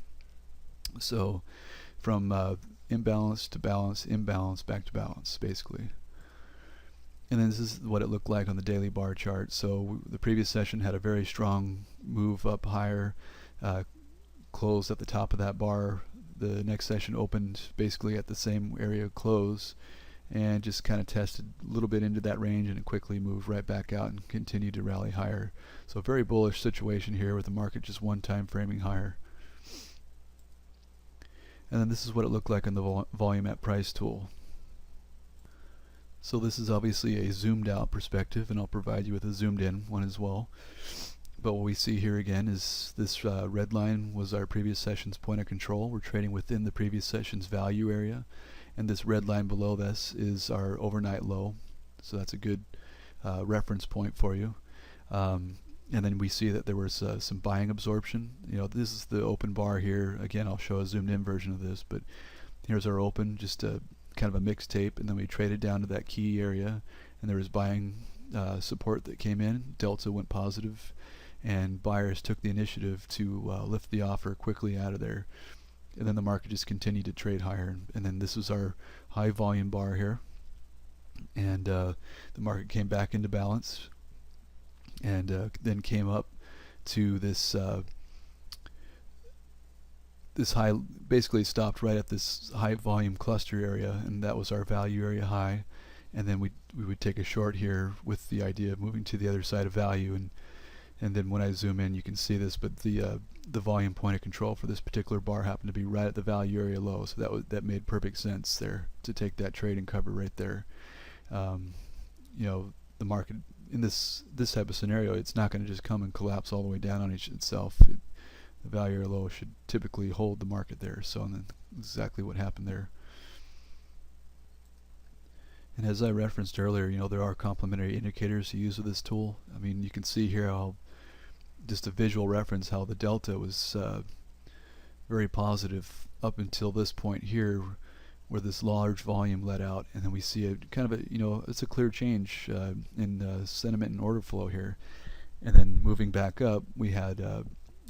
So from imbalance to balance, imbalance back to balance, basically. And then this is what it looked like on the daily bar chart. So the previous session had a very strong move up higher, closed at the top of that bar. The next session opened basically at the same area close, and just kind of tested a little bit into that range, and it quickly moved right back out and continued to rally higher. So a very bullish situation here with the market just one time framing higher. And then this is what it looked like on the volume at price tool. So this is obviously a zoomed out perspective, and I'll provide you with a zoomed in one as well. But what we see here again is this red line was our previous session's point of control. We're trading within the previous session's value area, and this red line below this is our overnight low. So that's a good reference point for you. And then we see that there was some buying absorption. This is the open bar here. Again, I'll show a zoomed in version of this, but here's our open, just a kind of a mixed tape, and then we traded down to that key area, and there was buying support that came in. Delta went positive, and buyers took the initiative to lift the offer quickly out of there, and then the market just continued to trade higher. And then this was our high volume bar here, and the market came back into balance, and then came up to this this high, basically stopped right at this high volume cluster area, and that was our value area high. And then we would take a short here with the idea of moving to the other side of value, and then when I zoom in you can see this, but the volume point of control for this particular bar happened to be right at the value area low, so that made perfect sense there to take that trade and cover right there. The market in this type of scenario, it's not going to just come and collapse all the way down on itself. The value area low should typically hold the market there, so then exactly what happened there. And as I referenced earlier, there are complementary indicators to use with this tool. I mean, you can see here how, just a visual reference, how the delta was very positive up until this point here, where this large volume let out, and then we see a kind of it's a clear change in sentiment and order flow here. And then moving back up, we had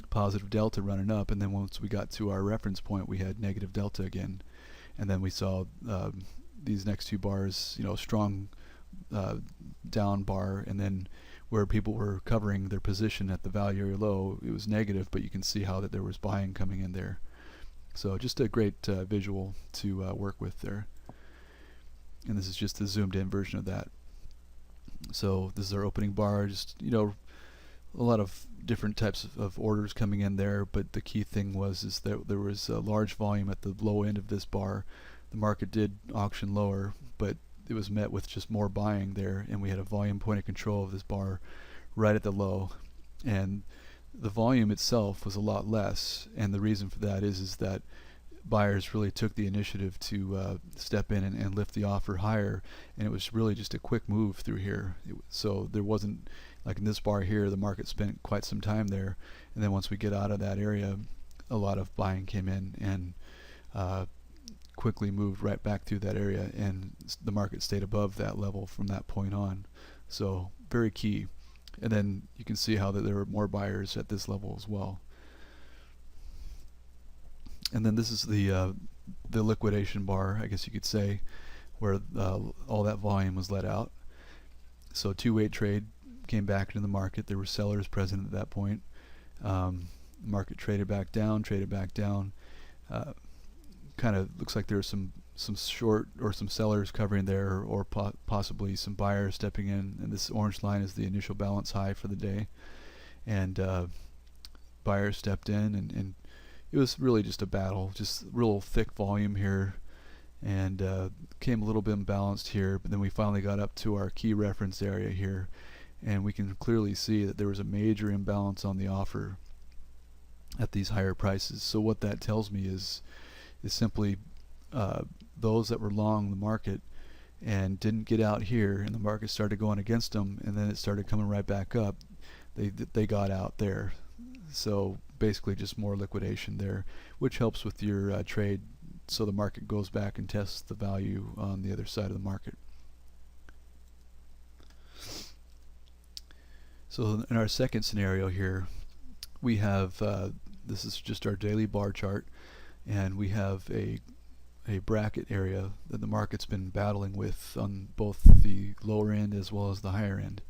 positive delta running up, and then once we got to our reference point, we had negative delta again. And then we saw these next two bars, strong down bar, and then where people were covering their position at the value area low, it was negative, but you can see how that there was buying coming in there. So just a great visual to work with there. And this is just the zoomed in version of that. So this is our opening bar, just a lot of different types of orders coming in there, but the key thing is that there was a large volume at the low end of this bar. The market did auction lower, but it was met with just more buying there, and we had a volume point of control of this bar right at the low, and the volume itself was a lot less, and the reason for that is that buyers really took the initiative to step in and lift the offer higher, and it was really just a quick move through here. So there wasn't, like in this bar here, the market spent quite some time there, and then once we get out of that area, a lot of buying came in and quickly moved right back through that area, and the market stayed above that level from that point on. So very key. And then you can see how that there were more buyers at this level as well. And then this is the liquidation bar, I guess you could say, where all that volume was let out. So two-way trade came back into the market. There were sellers present at that point. Market traded back down. Kind of looks like there was some short or some sellers covering there, or possibly some buyers stepping in. And this orange line is the initial balance high for the day. And buyers stepped in, and it was really just a battle, just real thick volume here, and came a little bit imbalanced here, but then we finally got up to our key reference area here, and we can clearly see that there was a major imbalance on the offer at these higher prices. So what that tells me is simply those that were long the market and didn't get out here, and the market started going against them, and then it started coming right back up, they got out there. So basically just more liquidation there, which helps with your trade, so the market goes back and tests the value on the other side of the market. So in our second scenario here, we have this is just our daily bar chart, and we have a bracket area that the market's been battling with on both the lower end as well as the higher end,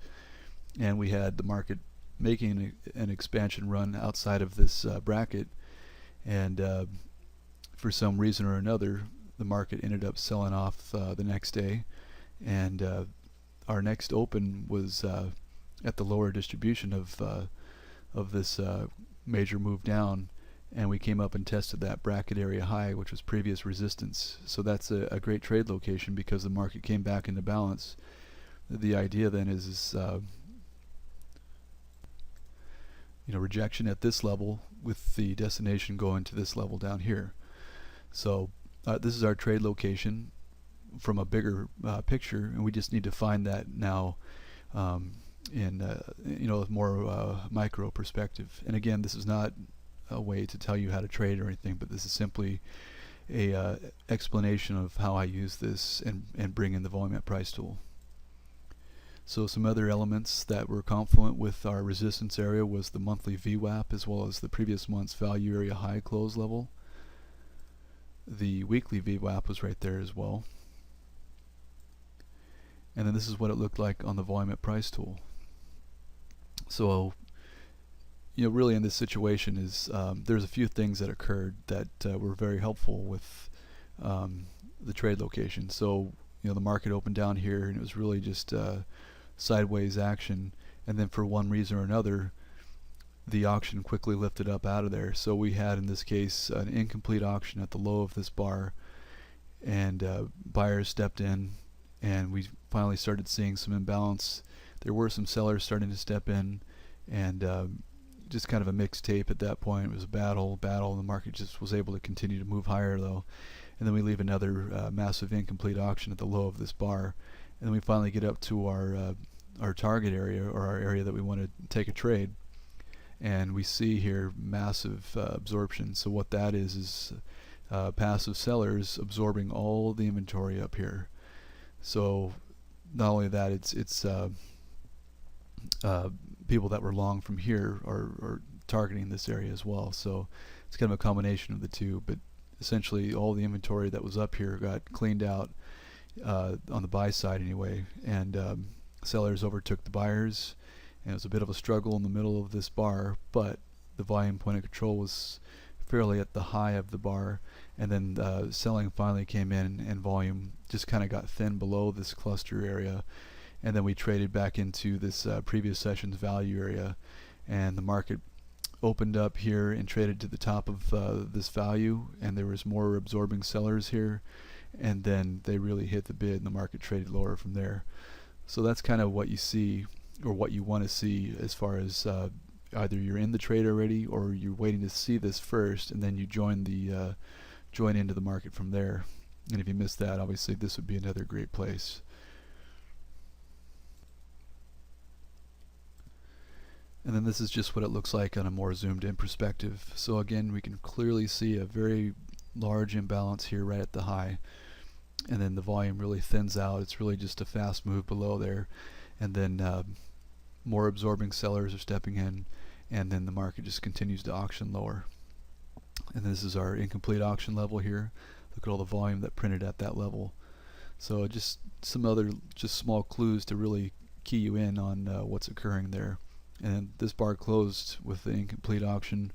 and we had the market making an expansion run outside of this bracket, and for some reason or another the market ended up selling off the next day, and our next open was at the lower distribution of this major move down, and we came up and tested that bracket area high, which was previous resistance. So that's a great trade location because the market came back into balance. The idea then is rejection at this level with the destination going to this level down here. So this is our trade location from a bigger picture, and we just need to find that now in a more micro perspective. And again, this is not a way to tell you how to trade or anything, but this is simply a explanation of how I use this and bring in the volume at price tool. So some other elements that were confluent with our resistance area was the monthly VWAP as well as the previous month's value area high close level. The weekly VWAP was right there as well. And then this is what it looked like on the volume at price tool. So really in this situation is there's a few things that occurred that were very helpful with the trade location. So the market opened down here, and it was really just sideways action, and then for one reason or another the auction quickly lifted up out of there. So we had in this case an incomplete auction at the low of this bar, and buyers stepped in, and we finally started seeing some imbalance. There were some sellers starting to step in, and just kind of a mixed tape at that point. It was a battle, and the market just was able to continue to move higher though. And then we leave another massive incomplete auction at the low of this bar, and then we finally get up to our target area, or our area that we want to take a trade, and we see here massive absorption. So what that is passive sellers absorbing all the inventory up here. So not only that, it's people that were long from here are targeting this area as well. So it's kind of a combination of the two, but essentially all the inventory that was up here got cleaned out on the buy side anyway, and sellers overtook the buyers, and it was a bit of a struggle in the middle of this bar, but the volume point of control was fairly at the high of the bar, and then selling finally came in, and volume just kind of got thin below this cluster area, and then we traded back into this previous session's value area, and the market opened up here and traded to the top of this value, and there was more absorbing sellers here, and then they really hit the bid, and the market traded lower from there. So that's kind of what you see, or what you want to see, as far as either you're in the trade already, or you're waiting to see this first, and then you join into the market from there. And if you miss that, obviously this would be another great place. And then this is just what it looks like on a more zoomed in perspective. So again, we can clearly see a very large imbalance here right at the high, and then the volume really thins out. It's really just a fast move below there, and then more absorbing sellers are stepping in, and then the market just continues to auction lower. And this is our incomplete auction level here. Look at all the volume that printed at that level. So just some other small clues to really key you in on what's occurring there. And this bar closed with the incomplete auction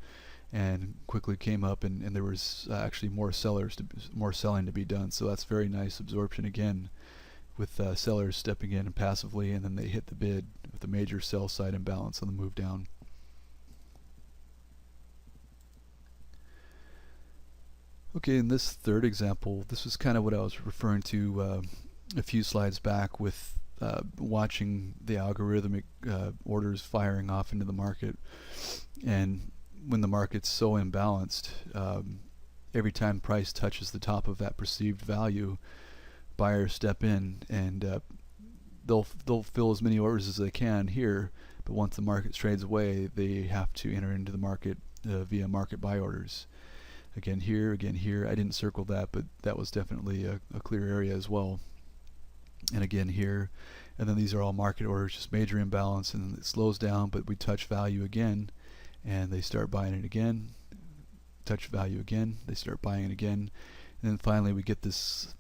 and quickly came up, and there was actually more selling to be done. So that's very nice absorption again, with sellers stepping in passively, and then they hit the bid with a major sell side imbalance on the move down. Okay, in this third example, this was kind of what I was referring to a few slides back with watching the algorithmic orders firing off into the market. And when the market's so imbalanced, every time price touches the top of that perceived value, buyers step in and they'll fill as many orders as they can here, but once the market trades away, they have to enter into the market via market buy orders. Again here, again here. I didn't circle that, but that was definitely a clear area as well. And again here, and then these are all market orders, just major imbalance, and it slows down, but we touch value again, and they start buying it again. Touch value again, they start buying it again, and then finally we get this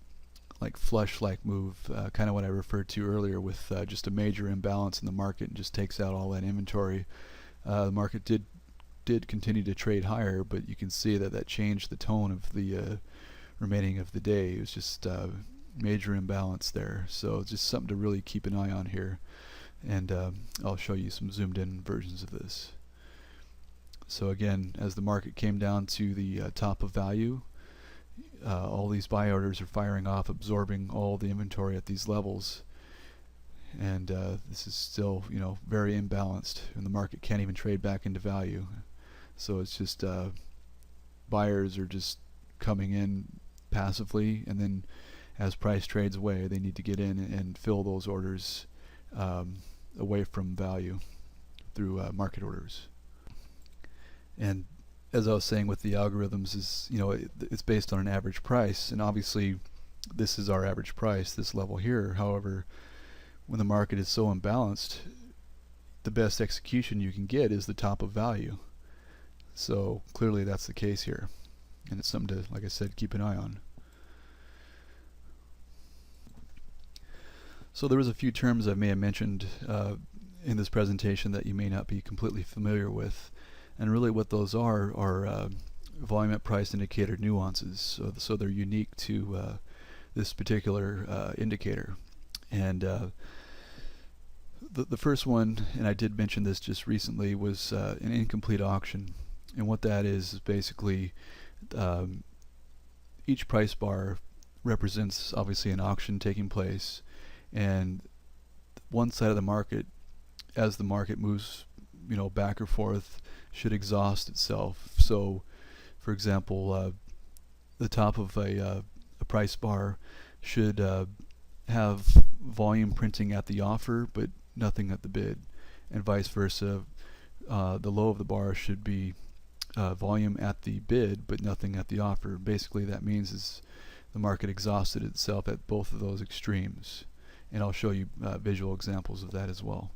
like flush-like move, kind of what I referred to earlier with just a major imbalance in the market, and just takes out all that inventory. The market did continue to trade higher, but you can see that changed the tone of the remaining of the day. It was just major imbalance there, so just something to really keep an eye on here, and I'll show you some zoomed in versions of this. So again, as the market came down to the top of value, all these buy orders are firing off, absorbing all the inventory at these levels, and this is still, very imbalanced, and the market can't even trade back into value. So it's just buyers are just coming in passively, and then as price trades away, they need to get in and fill those orders away from value through market orders. And as I was saying with the algorithms, is it's based on an average price, and obviously this is our average price, this level here. However, when the market is so imbalanced, the best execution you can get is the top of value. So clearly that's the case here, and it's something to, like I said, keep an eye on. So there was a few terms I may have mentioned in this presentation that you may not be completely familiar with, and really what those are volume at price indicator nuances. So they're unique to this particular indicator. And the first one, and I did mention this just recently, was an incomplete auction. And what that is basically each price bar represents obviously an auction taking place, and one side of the market, as the market moves back or forth, should exhaust itself. So for example, the top of a price bar should have volume printing at the offer but nothing at the bid, and vice versa. The low of the bar should be volume at the bid but nothing at the offer. Basically that means is the market exhausted itself at both of those extremes, and I'll show you visual examples of that as well.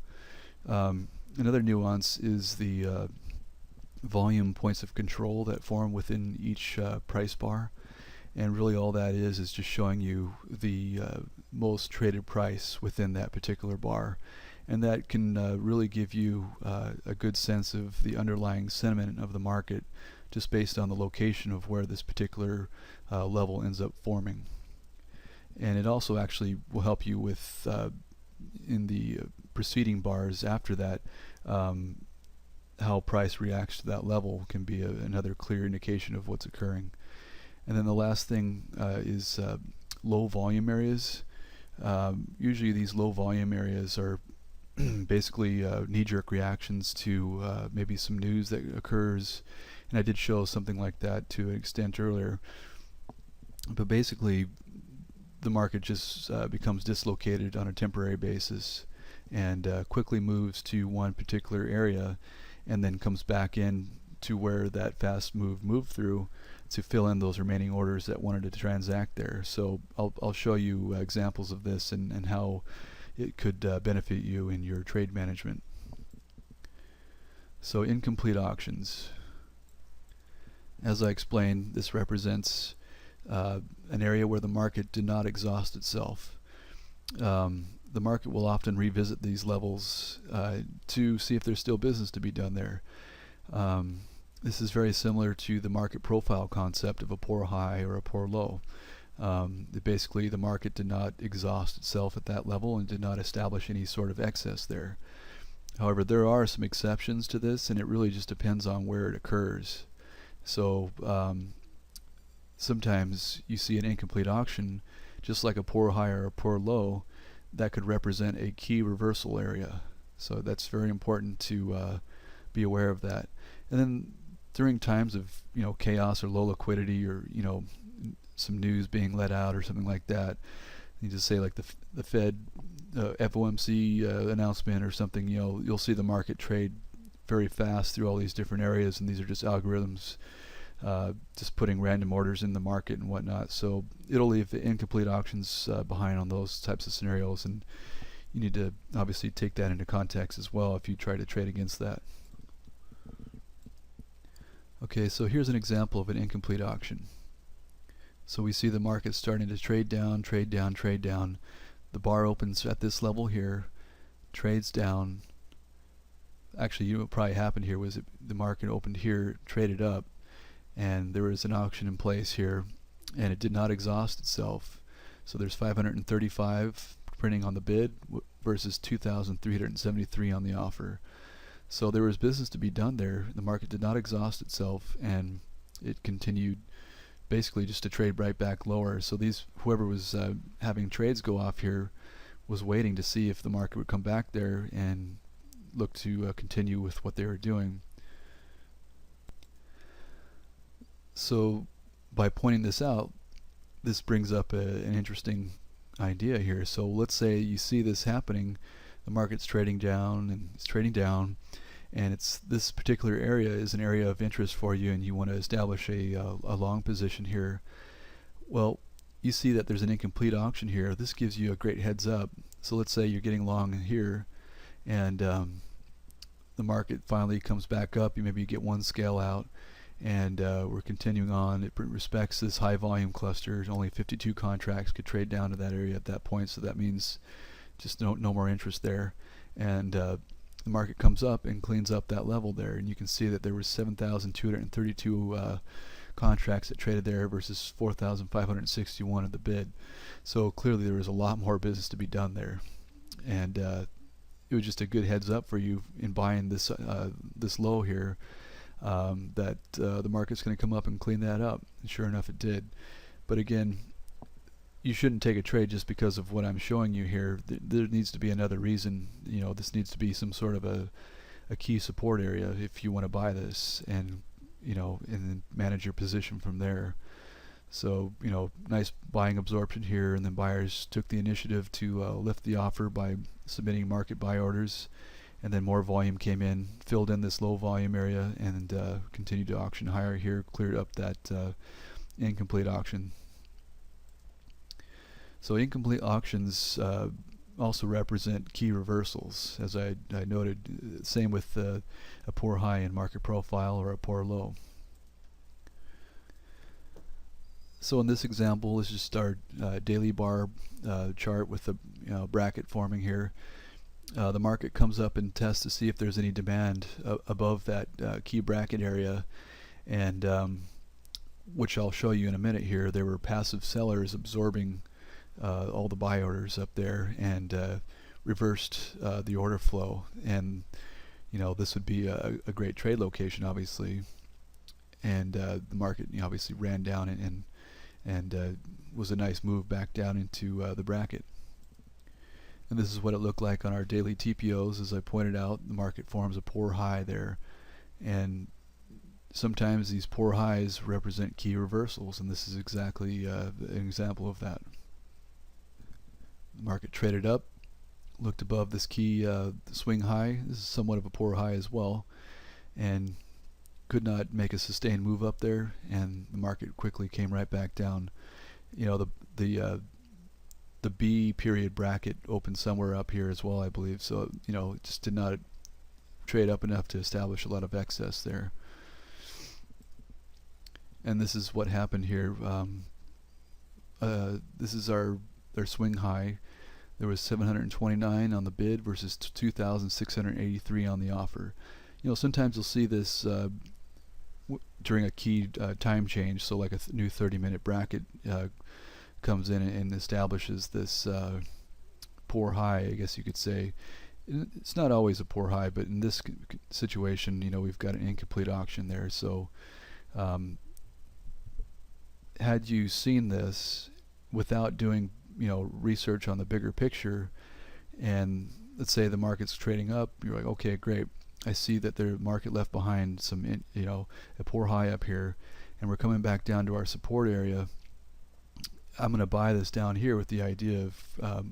Another nuance is the volume points of control that form within each price bar, and really all that is just showing you the most traded price within that particular bar, and that can really give you a good sense of the underlying sentiment of the market just based on the location of where this particular level ends up forming. And it also actually will help you with in the preceding bars after that, how price reacts to that level can be another clear indication of what's occurring. And then the last thing is low volume areas. Usually these low volume areas are basically knee-jerk reactions to maybe some news that occurs, and I did show something like that to an extent earlier. But basically the market just becomes dislocated on a temporary basis and quickly moves to one particular area, and then comes back in to where that fast move moved through to fill in those remaining orders that wanted to transact there. So I'll show you examples of this and how it could benefit you in your trade management. So incomplete auctions. As I explained, this represents an area where the market did not exhaust itself. The market will often revisit these levels to see if there's still business to be done there. This is very similar to the market profile concept of a poor high or a poor low. Basically the market did not exhaust itself at that level and did not establish any sort of excess there. However, there are some exceptions to this, and it really just depends on where it occurs. So sometimes you see an incomplete auction, just like a poor high or a poor low, that could represent a key reversal area. So that's very important to be aware of that. And then during times of chaos or low liquidity, or some news being let out or something like that, you just say like the Fed FOMC announcement or something, you'll see the market trade very fast through all these different areas, and these are just algorithms just putting random orders in the market and whatnot. So it'll leave the incomplete auctions behind on those types of scenarios, and you need to obviously take that into context as well if you try to trade against that. Okay, so here's an example of an incomplete auction. So we see the market starting to trade down, trade down, trade down. The bar opens at this level here, trades down. Actually, what probably happened here was the market opened here, traded up, and there was an auction in place here, and it did not exhaust itself. So there's 535 printing on the bid versus 2,373 on the offer. So there was business to be done there. The market did not exhaust itself, and it continued basically just to trade right back lower. So whoever was having trades go off here was waiting to see if the market would come back there and look to continue with what they were doing. So by pointing this out, this brings up an interesting idea here. So let's say you see this happening, the market's trading down and it's trading down, and it's this particular area is an area of interest for you, and you want to establish a long position here. Well, you see that there's an incomplete auction here. This gives you a great heads up. So let's say you're getting long here, and the market finally comes back up. Maybe you get one scale out, and we're continuing on. It respects this high volume cluster. Only 52 contracts could trade down to that area at that point, so that means just no more interest there. And the market comes up and cleans up that level there, and you can see that there was 7,232 contracts that traded there versus 4,561 at the bid. So clearly there was a lot more business to be done there, and it was just a good heads up for you in buying this low here, that the market's going to come up and clean that up. And sure enough, it did. But again, you shouldn't take a trade just because of what I'm showing you here. There needs to be another reason. This needs to be some sort of a key support area if you want to buy this, and and manage your position from there. So nice buying absorption here, and then buyers took the initiative to lift the offer by submitting market buy orders, and then more volume came in, filled in this low volume area, and continued to auction higher here, cleared up that incomplete auction. So incomplete auctions also represent key reversals, as I noted. Same with a poor high in market profile or a poor low. So in this example, let's just start daily bar chart with the bracket forming here. The market comes up and tests to see if there's any demand above that key bracket area, and which I'll show you in a minute here. There were passive sellers absorbing all the buy orders up there, and reversed the order flow, and this would be a great trade location, obviously. And the market obviously ran down and was a nice move back down into the bracket. And this is what it looked like on our daily TPOs. As I pointed out, the market forms a poor high there, and sometimes these poor highs represent key reversals, and this is exactly an example of that. The market traded up, looked above this key swing high. This is somewhat of a poor high as well, and could not make a sustained move up there, and the market quickly came right back down. The B period bracket opened somewhere up here as well, I believe. So it just did not trade up enough to establish a lot of excess there. And this is what happened here. This is our swing high. There was 729 on the bid versus 2,683 on the offer. Sometimes you'll see this during a key time change. So like a new 30-minute bracket comes in and establishes this poor high, I guess you could say. It's not always a poor high, but in this situation, we've got an incomplete auction there. So had you seen this without doing research on the bigger picture, and let's say the market's trading up, you're like, okay, great, I see that the market left behind a poor high up here, and we're coming back down to our support area. I'm going to buy this down here with the idea of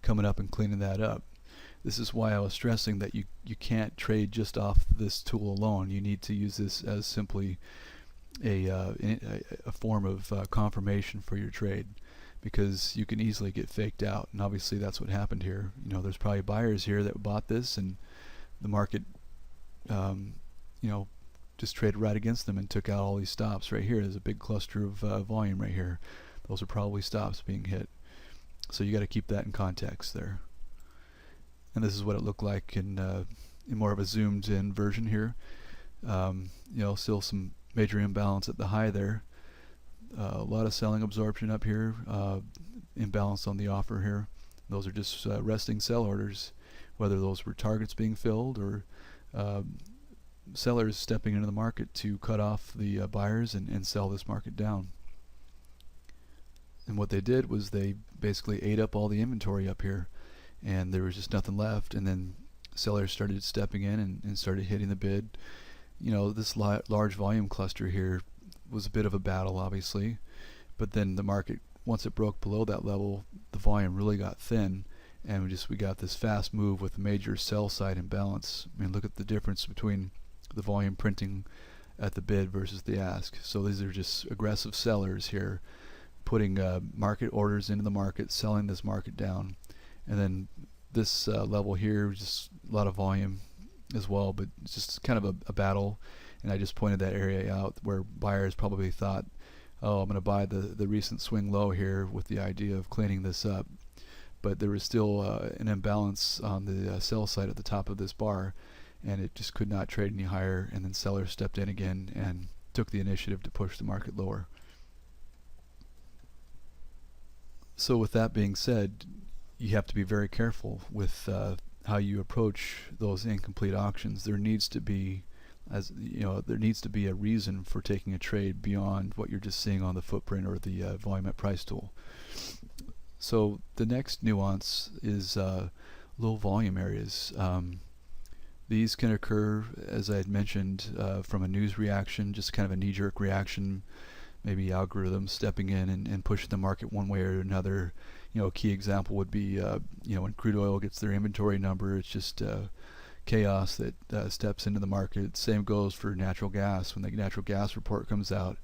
coming up and cleaning that up. This is why I was stressing that you can't trade just off this tool alone. You need to use this as simply a form of confirmation for your trade, because you can easily get faked out, and obviously that's what happened here. There's probably buyers here that bought this, and the market just traded right against them and took out all these stops. Right here there's a big cluster of volume right here. Those are probably stops being hit, so you got to keep that in context there. And this is what it looked like in more of a zoomed in version here. Still some major imbalance at the high there. A lot of selling absorption up here, imbalance on the offer here. Those are just resting sell orders, whether those were targets being filled or sellers stepping into the market to cut off the buyers and sell this market down. And what they did was they basically ate up all the inventory up here, and there was just nothing left, and then sellers started stepping in and started hitting the bid. This large volume cluster here was a bit of a battle, obviously, but then the market, once it broke below that level, the volume really got thin, and we got this fast move with a major sell side imbalance. I mean, look at the difference between the volume printing at the bid versus the ask. So these are just aggressive sellers here, putting market orders into the market, selling this market down. And then this level here, just a lot of volume as well, but it's just kind of a battle. And I just pointed that area out where buyers probably thought, oh, I'm going to buy the recent swing low here with the idea of cleaning this up. But there was still an imbalance on the sell side at the top of this bar, and it just could not trade any higher. And then sellers stepped in again and took the initiative to push the market lower. So with that being said, you have to be very careful with how you approach those incomplete auctions. There needs to be a reason for taking a trade beyond what you're just seeing on the footprint or the volume at price tool. So the next nuance is low volume areas. These can occur, as I had mentioned, from a news reaction, just kind of a knee-jerk reaction, maybe algorithms stepping in and pushing the market one way or another. A key example would be when crude oil gets their inventory number, it's just chaos that steps into the market. Same goes for natural gas. When the natural gas report comes out,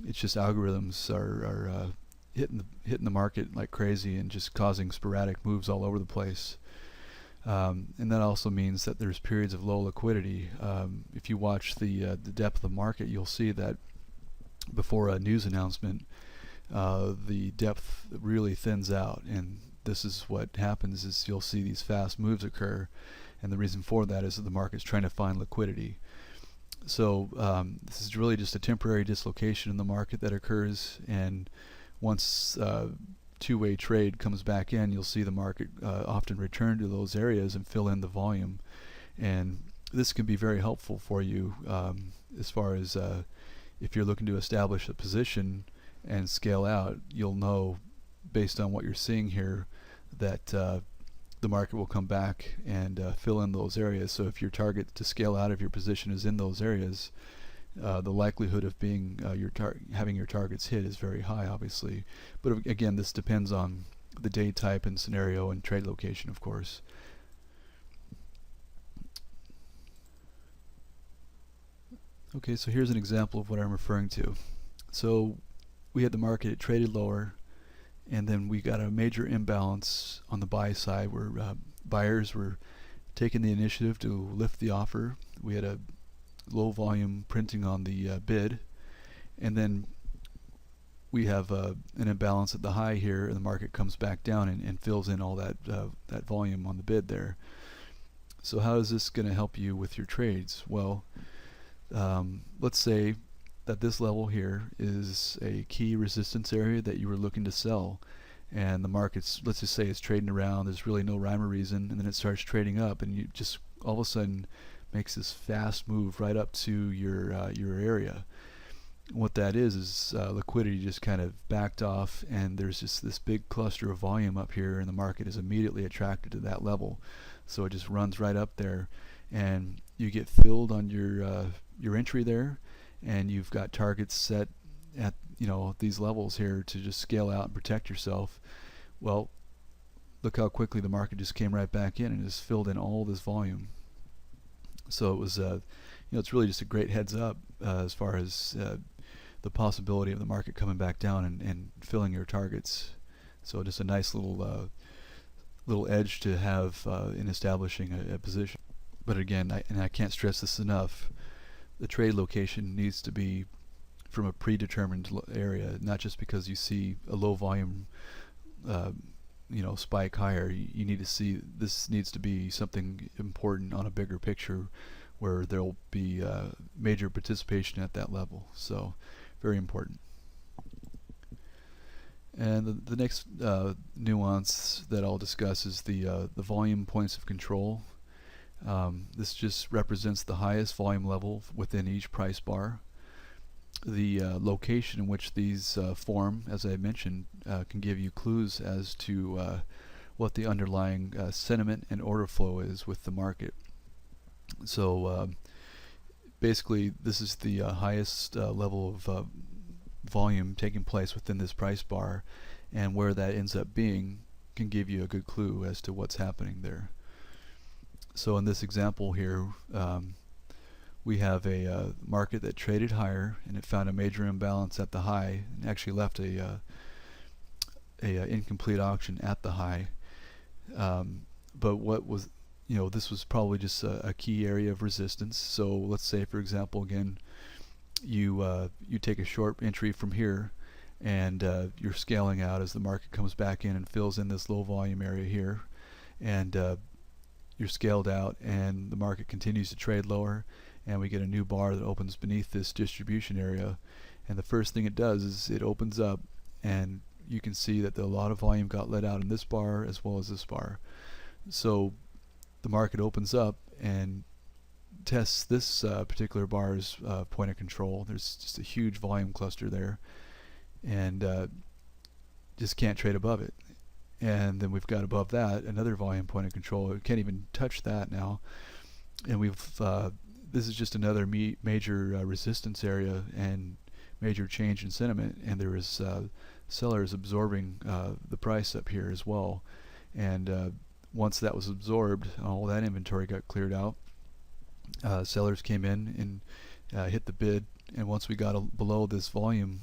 it's just algorithms are hitting the market like crazy and just causing sporadic moves all over the place. And that also means that there's periods of low liquidity. If you watch the depth of the market, you'll see that before a news announcement, the depth really thins out, and this is what happens is you'll see these fast moves occur, and the reason for that is that the market's trying to find liquidity. So this is really just a temporary dislocation in the market that occurs, and once two-way trade comes back in, you'll see the market often return to those areas and fill in the volume. And this can be very helpful for you as far as if you're looking to establish a position and scale out. You'll know based on what you're seeing here that the market will come back and fill in those areas. So if your target to scale out of your position is in those areas, the likelihood of being having your targets hit is very high, obviously. But again, this depends on the day type and scenario and trade location, of course. Okay, so here's an example of what I'm referring to. So we had the market, it traded lower, and then we got a major imbalance on the buy side where buyers were taking the initiative to lift the offer. We had a low volume printing on the bid, and then we have an imbalance at the high here, and the market comes back down and fills in all that volume on the bid there. So how is this going to help you with your trades? Well, let's say that this level here is a key resistance area that you were looking to sell, and the market's, let's just say, it's trading around, there's really no rhyme or reason, and then it starts trading up, and you just all of a sudden makes this fast move right up to your area. What that is liquidity just kind of backed off, and there's just this big cluster of volume up here, and the market is immediately attracted to that level. So it just runs right up there, and you get filled on your entry there, and you've got targets set at these levels here to just scale out and protect yourself. Well, look how quickly the market just came right back in and just filled in all this volume. So it was it's really just a great heads up as far as the possibility of the market coming back down and filling your targets. So just a nice little edge to have in establishing a position. But again, I can't stress this enough, the trade location needs to be from a predetermined area, not just because you see a low volume spike higher. You need to see this needs to be something important on a bigger picture where there will be major participation at that level. So very important. And the next nuance that I'll discuss is the volume points of control. This just represents the highest volume level within each price bar. The location in which these form, as I mentioned, can give you clues as to what the underlying sentiment and order flow is with the market. So basically this is the highest level of volume taking place within this price bar, and where that ends up being can give you a good clue as to what's happening there. So in this example here, we have a market that traded higher, and it found a major imbalance at the high and actually left a incomplete auction at the high. But what was, this was probably just a key area of resistance. So let's say, for example, again, you take a short entry from here, and you're scaling out as the market comes back in and fills in this low volume area here, and you're scaled out, and the market continues to trade lower, and we get a new bar that opens beneath this distribution area. And the first thing it does is it opens up, and you can see that a lot of volume got let out in this bar as well as this bar. So the market opens up and tests this particular bar's point of control. There's just a huge volume cluster there, and just can't trade above it. And then we've got above that another volume point of control. We can't even touch that now. And this is just another major resistance area and major change in sentiment. And there is sellers absorbing the price up here as well. And once that was absorbed, all that inventory got cleared out. Sellers came in and hit the bid. And once we got below this volume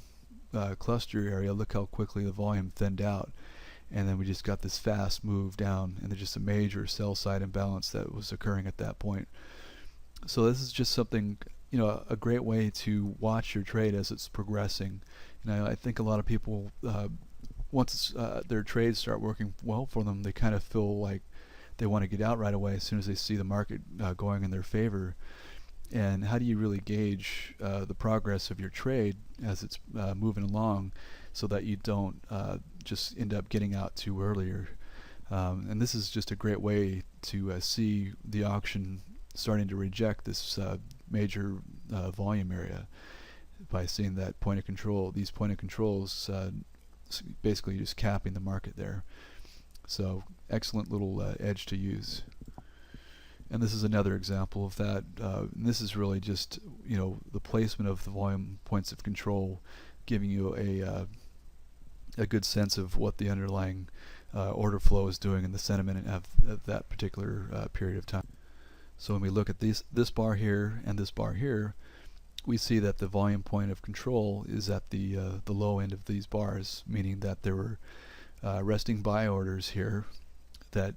cluster area, look how quickly the volume thinned out. And then we just got this fast move down, and there's just a major sell side imbalance that was occurring at that point. So this is just something, a great way to watch your trade as it's progressing. I think a lot of people, once their trades start working well for them, they kind of feel like they want to get out right away as soon as they see the market going in their favor. And how do you really gauge the progress of your trade as it's moving along, so that you don't just end up getting out too earlier? And this is just a great way to see the auction starting to reject this major volume area by seeing that point of control. These point of controls basically just capping the market there. So excellent little edge to use. And this is another example of that. And this is really just the placement of the volume points of control, giving you a good sense of what the underlying order flow is doing and the sentiment of that particular period of time. So when we look at this bar here and this bar here, we see that the volume point of control is at the low end of these bars, meaning that there were resting buy orders here that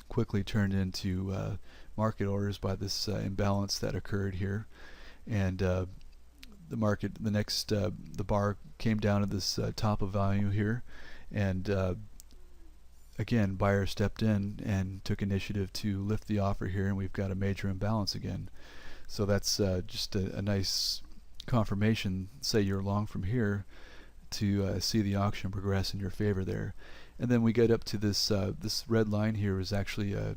quickly turned into market orders by this imbalance that occurred here. And the market, the bar came down to this top of value here, and again, buyer stepped in and took initiative to lift the offer here, and we've got a major imbalance again. So that's just a nice confirmation, say you're long from here, to see the auction progress in your favor there. And then we get up to this this red line here is actually a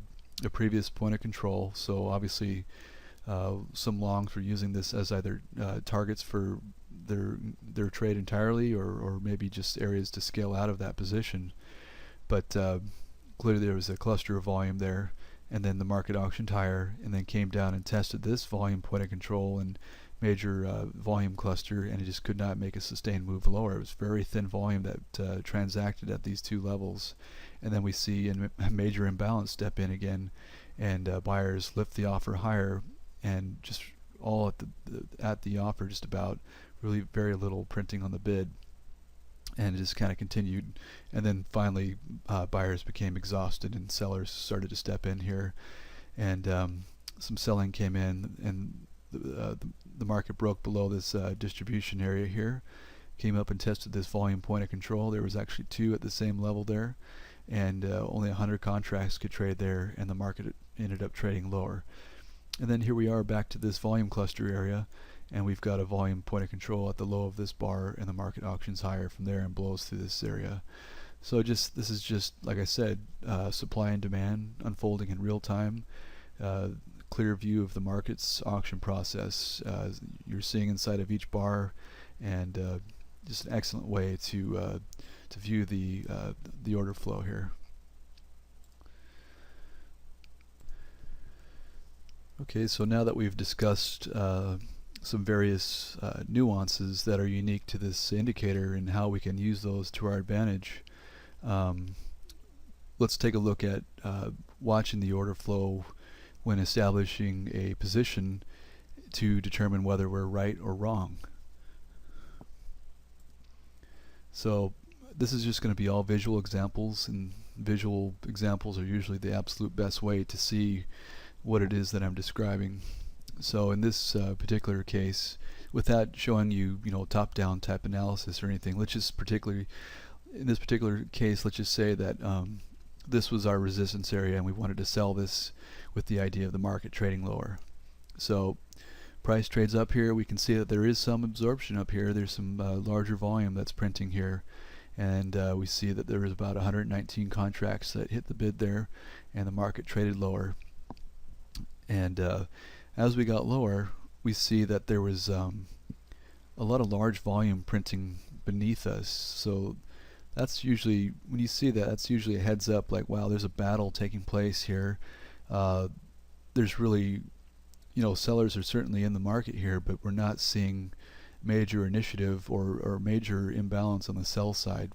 previous point of control. So obviously some longs were using this as either targets for their trade entirely, or maybe just areas to scale out of that position. But clearly there was a cluster of volume there, and then the market auctioned higher and then came down and tested this volume point of control and major volume cluster, and it just could not make a sustained move lower. It was very thin volume that transacted at these two levels, and then we see a major imbalance step in again, and buyers lift the offer higher, and just all at the offer, just about, really very little printing on the bid, and it just kind of continued. And then finally buyers became exhausted and sellers started to step in here, and some selling came in, and the market broke below this distribution area here, came up and tested this volume point of control. There was actually two at the same level there, and only 100 contracts could trade there, and the market ended up trading lower. And then here we are back to this volume cluster area, and we've got a volume point of control at the low of this bar, and the market auctions higher from there and blows through this area. So this is just, like I said, supply and demand unfolding in real time. Clear view of the market's auction process. You're seeing inside of each bar, and just an excellent way to view the order flow here. Okay, so now that we've discussed some various nuances that are unique to this indicator and how we can use those to our advantage, let's take a look at watching the order flow when establishing a position to determine whether we're right or wrong. So this is just going to be all visual examples, and visual examples are usually the absolute best way to see what it is that I'm describing. So in this particular case, without showing you, top-down type analysis or anything, let's just in this particular case, let's just say that this was our resistance area, and we wanted to sell this with the idea of the market trading lower. So price trades up here. We can see that there is some absorption up here. There's some larger volume that's printing here, and we see that there was about 119 contracts that hit the bid there, and the market traded lower. And as we got lower, we see that there was a lot of large volume printing beneath us. So that's usually, when you see that, that's usually a heads up, like, wow, there's a battle taking place here. There's really, sellers are certainly in the market here, but we're not seeing major initiative or major imbalance on the sell side,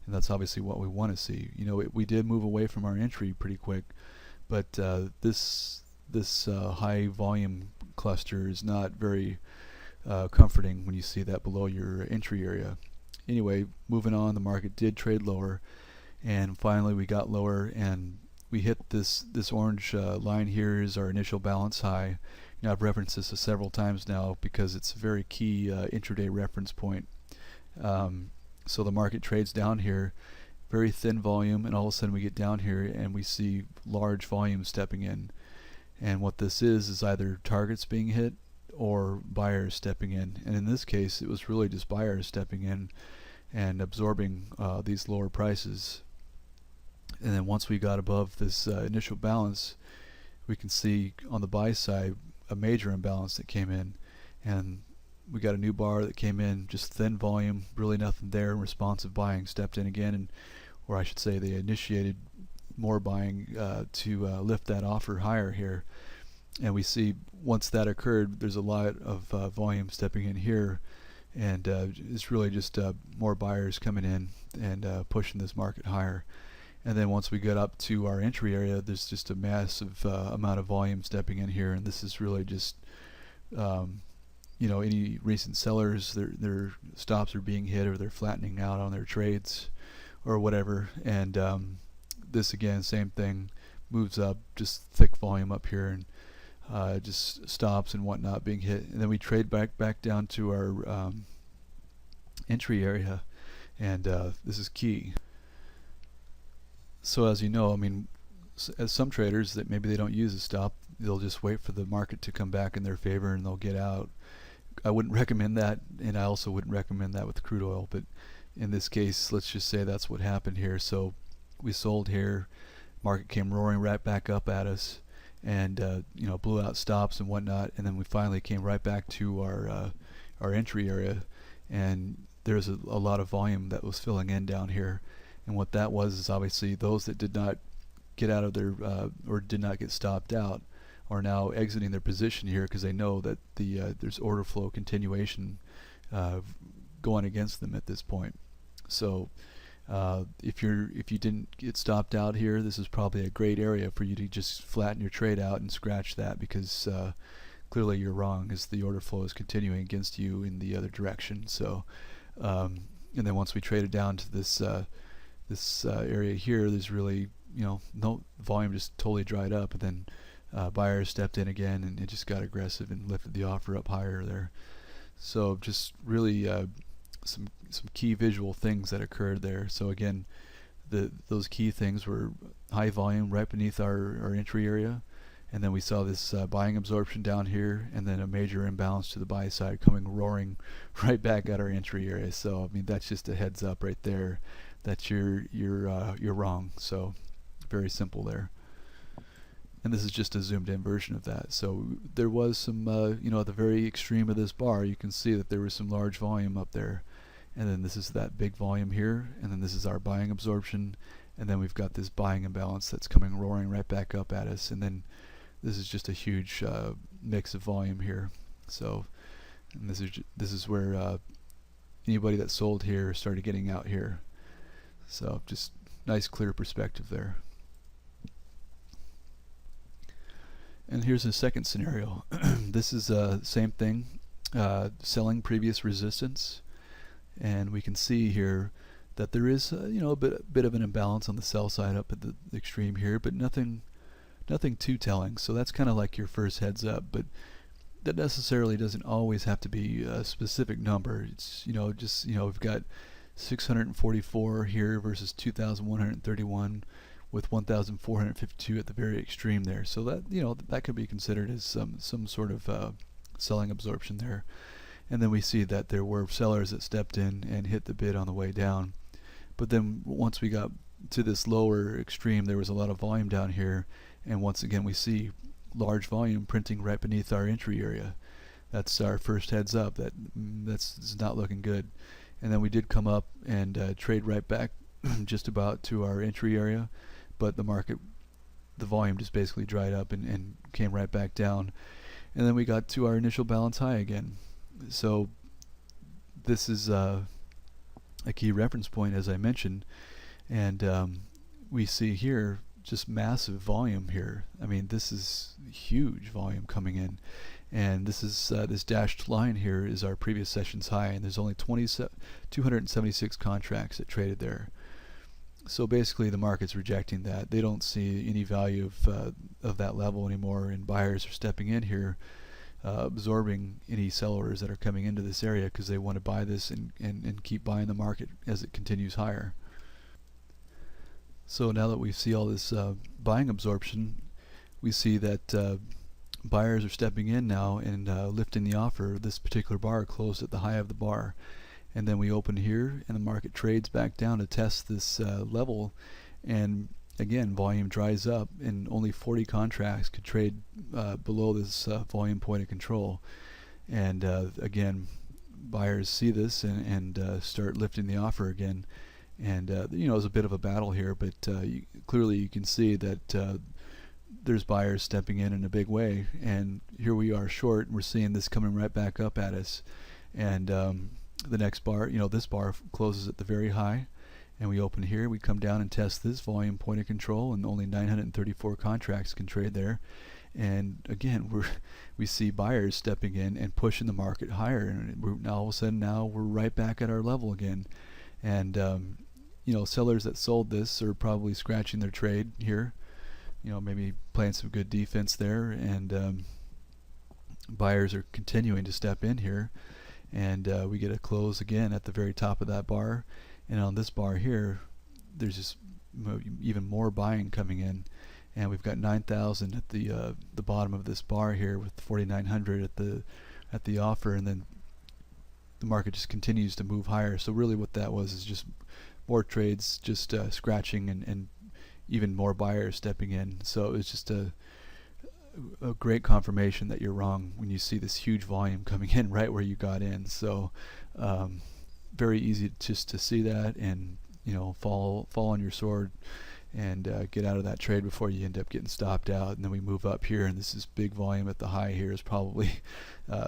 and that's obviously what we want to see. We did move away from our entry pretty quick, but this high volume cluster is not very comforting when you see that below your entry area. Anyway, moving on, the market did trade lower, and finally we got lower, and we hit this orange line here is our initial balance high. I've referenced this several times now because it's a very key intraday reference point. So the market trades down here, very thin volume, and all of a sudden we get down here and we see large volume stepping in. And what this is either targets being hit or buyers stepping in. And in this case, it was really just buyers stepping in and absorbing these lower prices. And then once we got above this initial balance, we can see on the buy side a major imbalance that came in, and we got a new bar that came in, just thin volume, really nothing there. Responsive buying stepped in again, or I should say they initiated more buying to lift that offer higher here. And we see once that occurred, there's a lot of volume stepping in here, and it's really just more buyers coming in and pushing this market higher. And then once we get up to our entry area, there's just a massive amount of volume stepping in here, and this is really just any recent sellers, their stops are being hit, or they're flattening out on their trades or whatever. And this again, same thing, moves up, just thick volume up here, and just stops and whatnot being hit. And then we trade back down to our entry area, and this is key. So as you know, as some traders that maybe they don't use a stop, they'll just wait for the market to come back in their favor and they'll get out. I wouldn't recommend that, and I also wouldn't recommend that with crude oil, but in this case, let's just say that's what happened here. So we sold here, market came roaring right back up at us, and blew out stops and whatnot, and then we finally came right back to our entry area, and there's a lot of volume that was filling in down here. And what that was is obviously those that did not get out of their or did not get stopped out are now exiting their position here because they know that there's order flow continuation going against them at this point. So if you didn't get stopped out here, this is probably a great area for you to just flatten your trade out and scratch that, because clearly you're wrong as the order flow is continuing against you in the other direction. So and then once we traded down to this area here, there's really no volume, just totally dried up, and then buyers stepped in again and it just got aggressive and lifted the offer up higher there. So just really some key visual things that occurred there. So again, those key things were high volume right beneath our entry area, and then we saw this buying absorption down here, and then a major imbalance to the buy side coming roaring right back at our entry area. So I mean, that's just a heads up right there that you're wrong. So very simple there. And this is just a zoomed in version of that. So there was some, at the very extreme of this bar, you can see that there was some large volume up there. And then this is that big volume here, and then this is our buying absorption, and then we've got this buying imbalance that's coming roaring right back up at us, and then this is just a huge mix of volume here. So, and this is where anybody that sold here started getting out here. So just nice clear perspective there. And here's a second scenario. This is same thing, selling previous resistance, and we can see here that there is a bit of an imbalance on the sell side up at the extreme here, but nothing too telling. So that's kind of like your first heads up, but that necessarily doesn't always have to be a specific number. It's we've got 644 here versus 2,131 with 1,452 at the very extreme there. So that that could be considered as some sort of selling absorption there. And then we see that there were sellers that stepped in and hit the bid on the way down. But then once we got to this lower extreme, there was a lot of volume down here, and once again we see large volume printing right beneath our entry area. That's our first heads up that that's not looking good. And then we did come up and trade right back just about to our entry area, but the volume just basically dried up and came right back down. And then we got to our initial balance high again. So this is a key reference point, as I mentioned, and we see here just massive volume here. I mean, this is huge volume coming in, and this is this dashed line here is our previous session's high, and there's only 276 contracts that traded there. So basically the market's rejecting that. They don't see any value of that level anymore, and buyers are stepping in here, absorbing any sellers that are coming into this area because they want to buy this and keep buying the market as it continues higher. So now that we see all this buying absorption, we see that buyers are stepping in now and lifting the offer. This particular bar closed at the high of the bar, and then we open here and the market trades back down to test this level, and again volume dries up and only 40 contracts could trade below this volume point of control. And again, buyers see this and start lifting the offer again, and it's a bit of a battle here, but clearly you can see that there's buyers stepping in a big way, and here we are short, and we're seeing this coming right back up at us. And the next bar, this bar closes at the very high, and we open here, we come down and test this volume point of control, and only 934 contracts can trade there. And again, we see buyers stepping in and pushing the market higher, and now all of a sudden we're right back at our level again. And sellers that sold this are probably scratching their trade here, maybe playing some good defense there, and buyers are continuing to step in here, and we get a close again at the very top of that bar. And on this bar here, there's just even more buying coming in, and we've got 9,000 at the bottom of this bar here, with 4,900 at the offer, and then the market just continues to move higher. So really, what that was is just more trades, just scratching, and even more buyers stepping in. So it was just a great confirmation that you're wrong when you see this huge volume coming in right where you got in. So Very easy just to see that and fall on your sword and get out of that trade before you end up getting stopped out. And then we move up here, and this is big volume at the high here is probably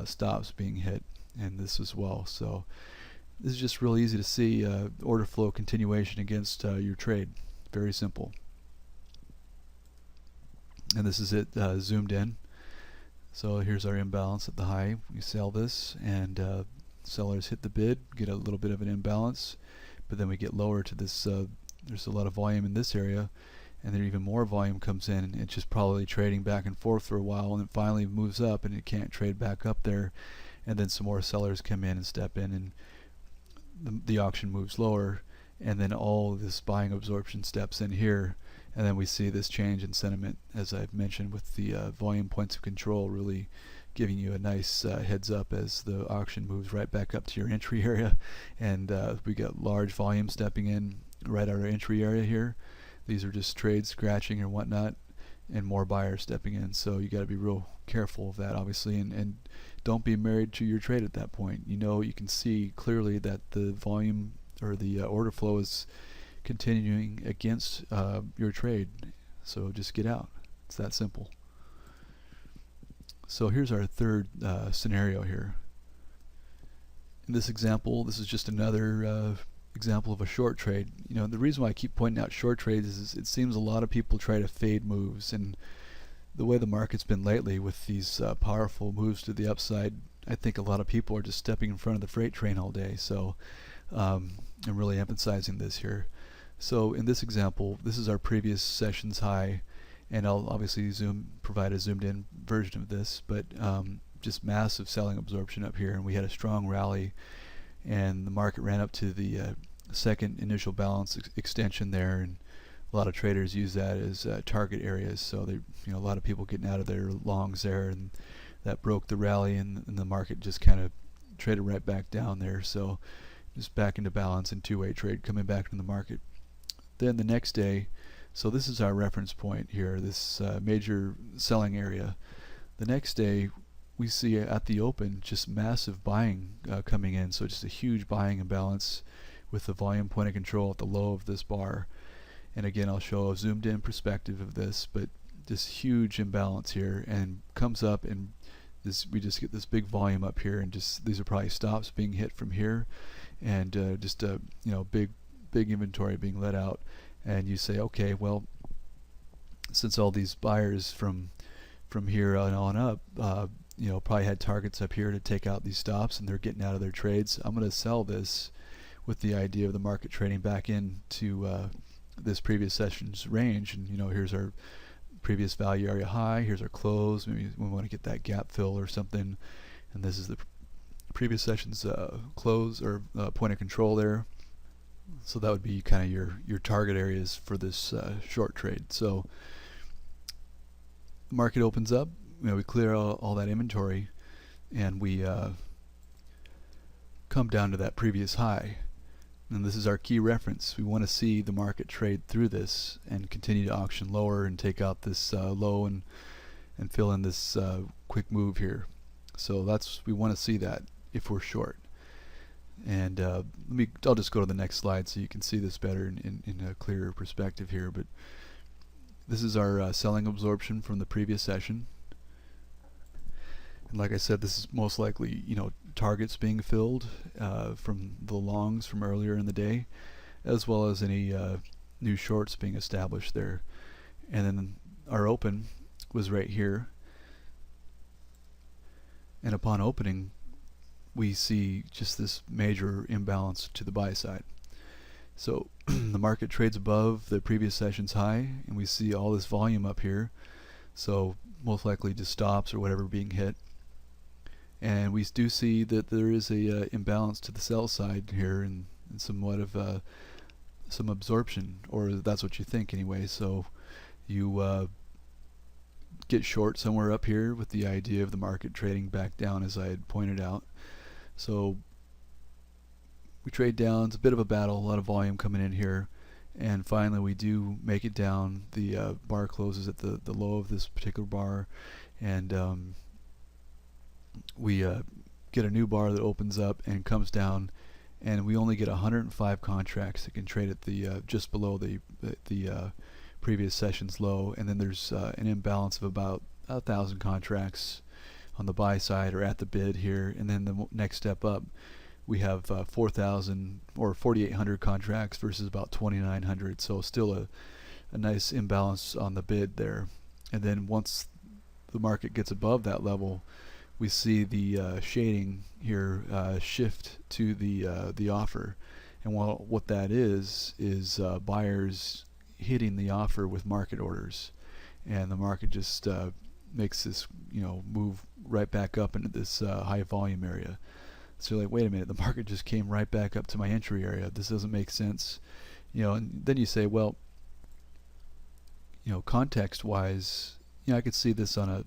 stops being hit, and this as well. So this is just real easy to see order flow continuation against your trade. Very simple. And this is it zoomed in. So here's our imbalance at the high. We sell this, and sellers hit the bid, get a little bit of an imbalance, but then we get lower to this. There's a lot of volume in this area, and then even more volume comes in, and it's just probably trading back and forth for a while, and it finally moves up, and it can't trade back up there, and then some more sellers come in and step in, and the auction moves lower, and then all this buying absorption steps in here, and then we see this change in sentiment, as I've mentioned, with the volume points of control really giving you a nice heads up as the auction moves right back up to your entry area, and we got large volume stepping in right at our entry area here. These are just trades scratching or whatnot, and more buyers stepping in. So you got to be real careful of that, obviously, and don't be married to your trade at that point. You can see clearly that the volume or the order flow is continuing against your trade. So just get out. It's that simple. So here's our third scenario here. In this example, this is just another example of a short trade. The reason why I keep pointing out short trades is it seems a lot of people try to fade moves, and the way the market's been lately with these powerful moves to the upside, I think a lot of people are just stepping in front of the freight train all day. So I'm really emphasizing this here. So in this example, this is our previous session's high, and I'll obviously provide a zoomed in version of this, but just massive selling absorption up here, and we had a strong rally, and the market ran up to the second initial balance extension there, and a lot of traders use that as target areas. So a lot of people getting out of their longs there, and that broke the rally, and the market just kind of traded right back down there. So just back into balance and two-way trade coming back into the market. Then the next day, so this is our reference point here, this major selling area. The next day, we see at the open just massive buying coming in, so just a huge buying imbalance with the volume point of control at the low of this bar. And again, I'll show a zoomed in perspective of this, but this huge imbalance here, and comes up, and we just get this big volume up here, and just these are probably stops being hit from here, and just a big inventory being let out. And you say, okay, well, since all these buyers from here on up probably had targets up here to take out these stops, and they're getting out of their trades, I'm going to sell this with the idea of the market trading back into this previous session's range. And here's our previous value area high, here's our close, maybe we want to get that gap fill or something, and this is the previous session's close or point of control there. So that would be kind of your target areas for this short trade. So the market opens up, we clear all that inventory, and we come down to that previous high. And this is our key reference. We want to see the market trade through this and continue to auction lower and take out this low and fill in this quick move here. So we want to see that if we're short. And I'll just go to the next slide so you can see this better in a clearer perspective here. But this is our selling absorption from the previous session. And like I said, this is most likely targets being filled from the longs from earlier in the day, as well as any new shorts being established there. And then our open was right here, and upon opening we see just this major imbalance to the buy side. So the market trades above the previous session's high, and we see all this volume up here, so most likely just stops or whatever being hit. And we do see that there is a imbalance to the sell side here, and somewhat of some absorption, or that's what you think anyway. So you get short somewhere up here with the idea of the market trading back down, as I had pointed out. So we trade down. It's a bit of a battle, a lot of volume coming in here, and finally we do make it down. The bar closes at the low of this particular bar, and we get a new bar that opens up and comes down, and we only get 105 contracts that can trade at the just below the previous session's low, and then there's an imbalance of about 1,000 contracts on the buy side or at the bid here, and then the next step up we have 4,000 or 4,800 contracts versus about 2,900, so still a nice imbalance on the bid there. And then once the market gets above that level, we see the shading here shift to the offer, and what that is buyers hitting the offer with market orders, and the market just makes this move right back up into this high volume area. So you're like, wait a minute, the market just came right back up to my entry area. This doesn't make sense, and then you say, well, context wise, I could see this on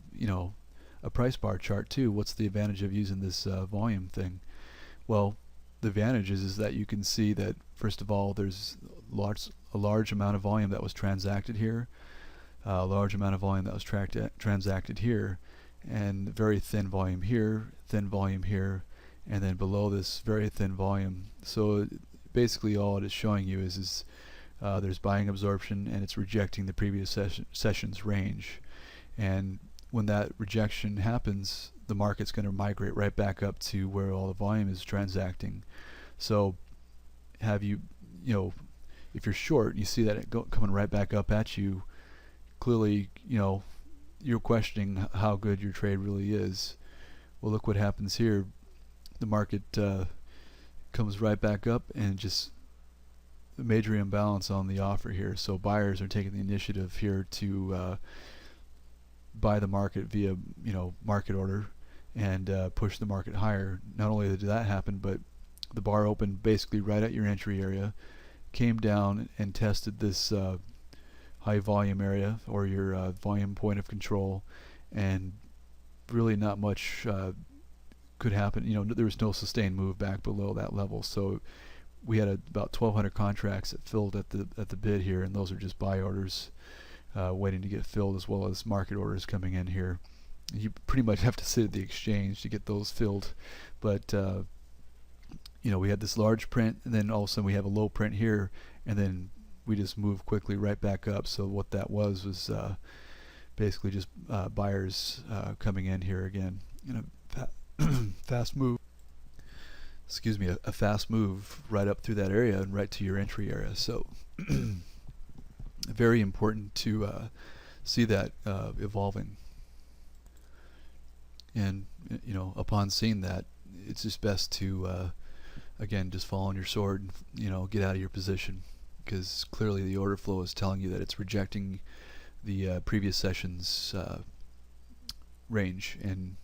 a price bar chart too. What's the advantage of using this volume thing? Well, the advantage is that you can see that, first of all, there's a large amount of volume that was transacted here, a large amount of volume that was transacted here, and very thin volume here, and then below this very thin volume. So basically all it is showing you is there's buying absorption, and it's rejecting the previous session's range. And when that rejection happens, the market's going to migrate right back up to where all the volume is transacting. So if you're short and you see that coming right back up at you, clearly you're questioning how good your trade really is. Well, look what happens here. The market comes right back up, and just a major imbalance on the offer here. So buyers are taking the initiative here to buy the market via market order and push the market higher. Not only did that happen, but the bar opened basically right at your entry area, came down and tested this high volume area, or your volume point of control, and really not much could happen. There was no sustained move back below that level. So we had about 1,200 contracts that filled at the bid here, and those are just buy orders waiting to get filled, as well as market orders coming in here. You pretty much have to sit at the exchange to get those filled. But we had this large print, and then all of a sudden we have a low print here, and then we just move quickly right back up. So what that was basically just buyers coming in here again in a fast move. Excuse me, a fast move right up through that area and right to your entry area. So very important to see that evolving. And upon seeing that, it's just best to again just fall on your sword and get out of your position, because clearly the order flow is telling you that it's rejecting the previous session's range. And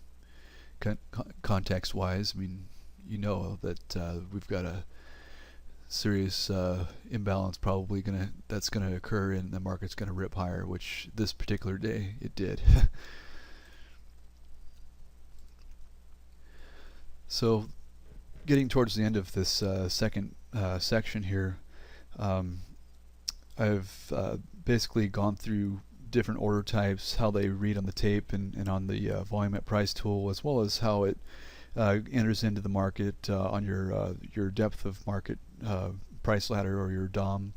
context wise, that we've got a serious imbalance probably that's gonna occur, and the market's gonna rip higher, which this particular day it did. So getting towards the end of this second section here, I've basically gone through different order types, how they read on the tape and on the volume at price tool, as well as how it enters into the market on your depth of market price ladder, or your DOM,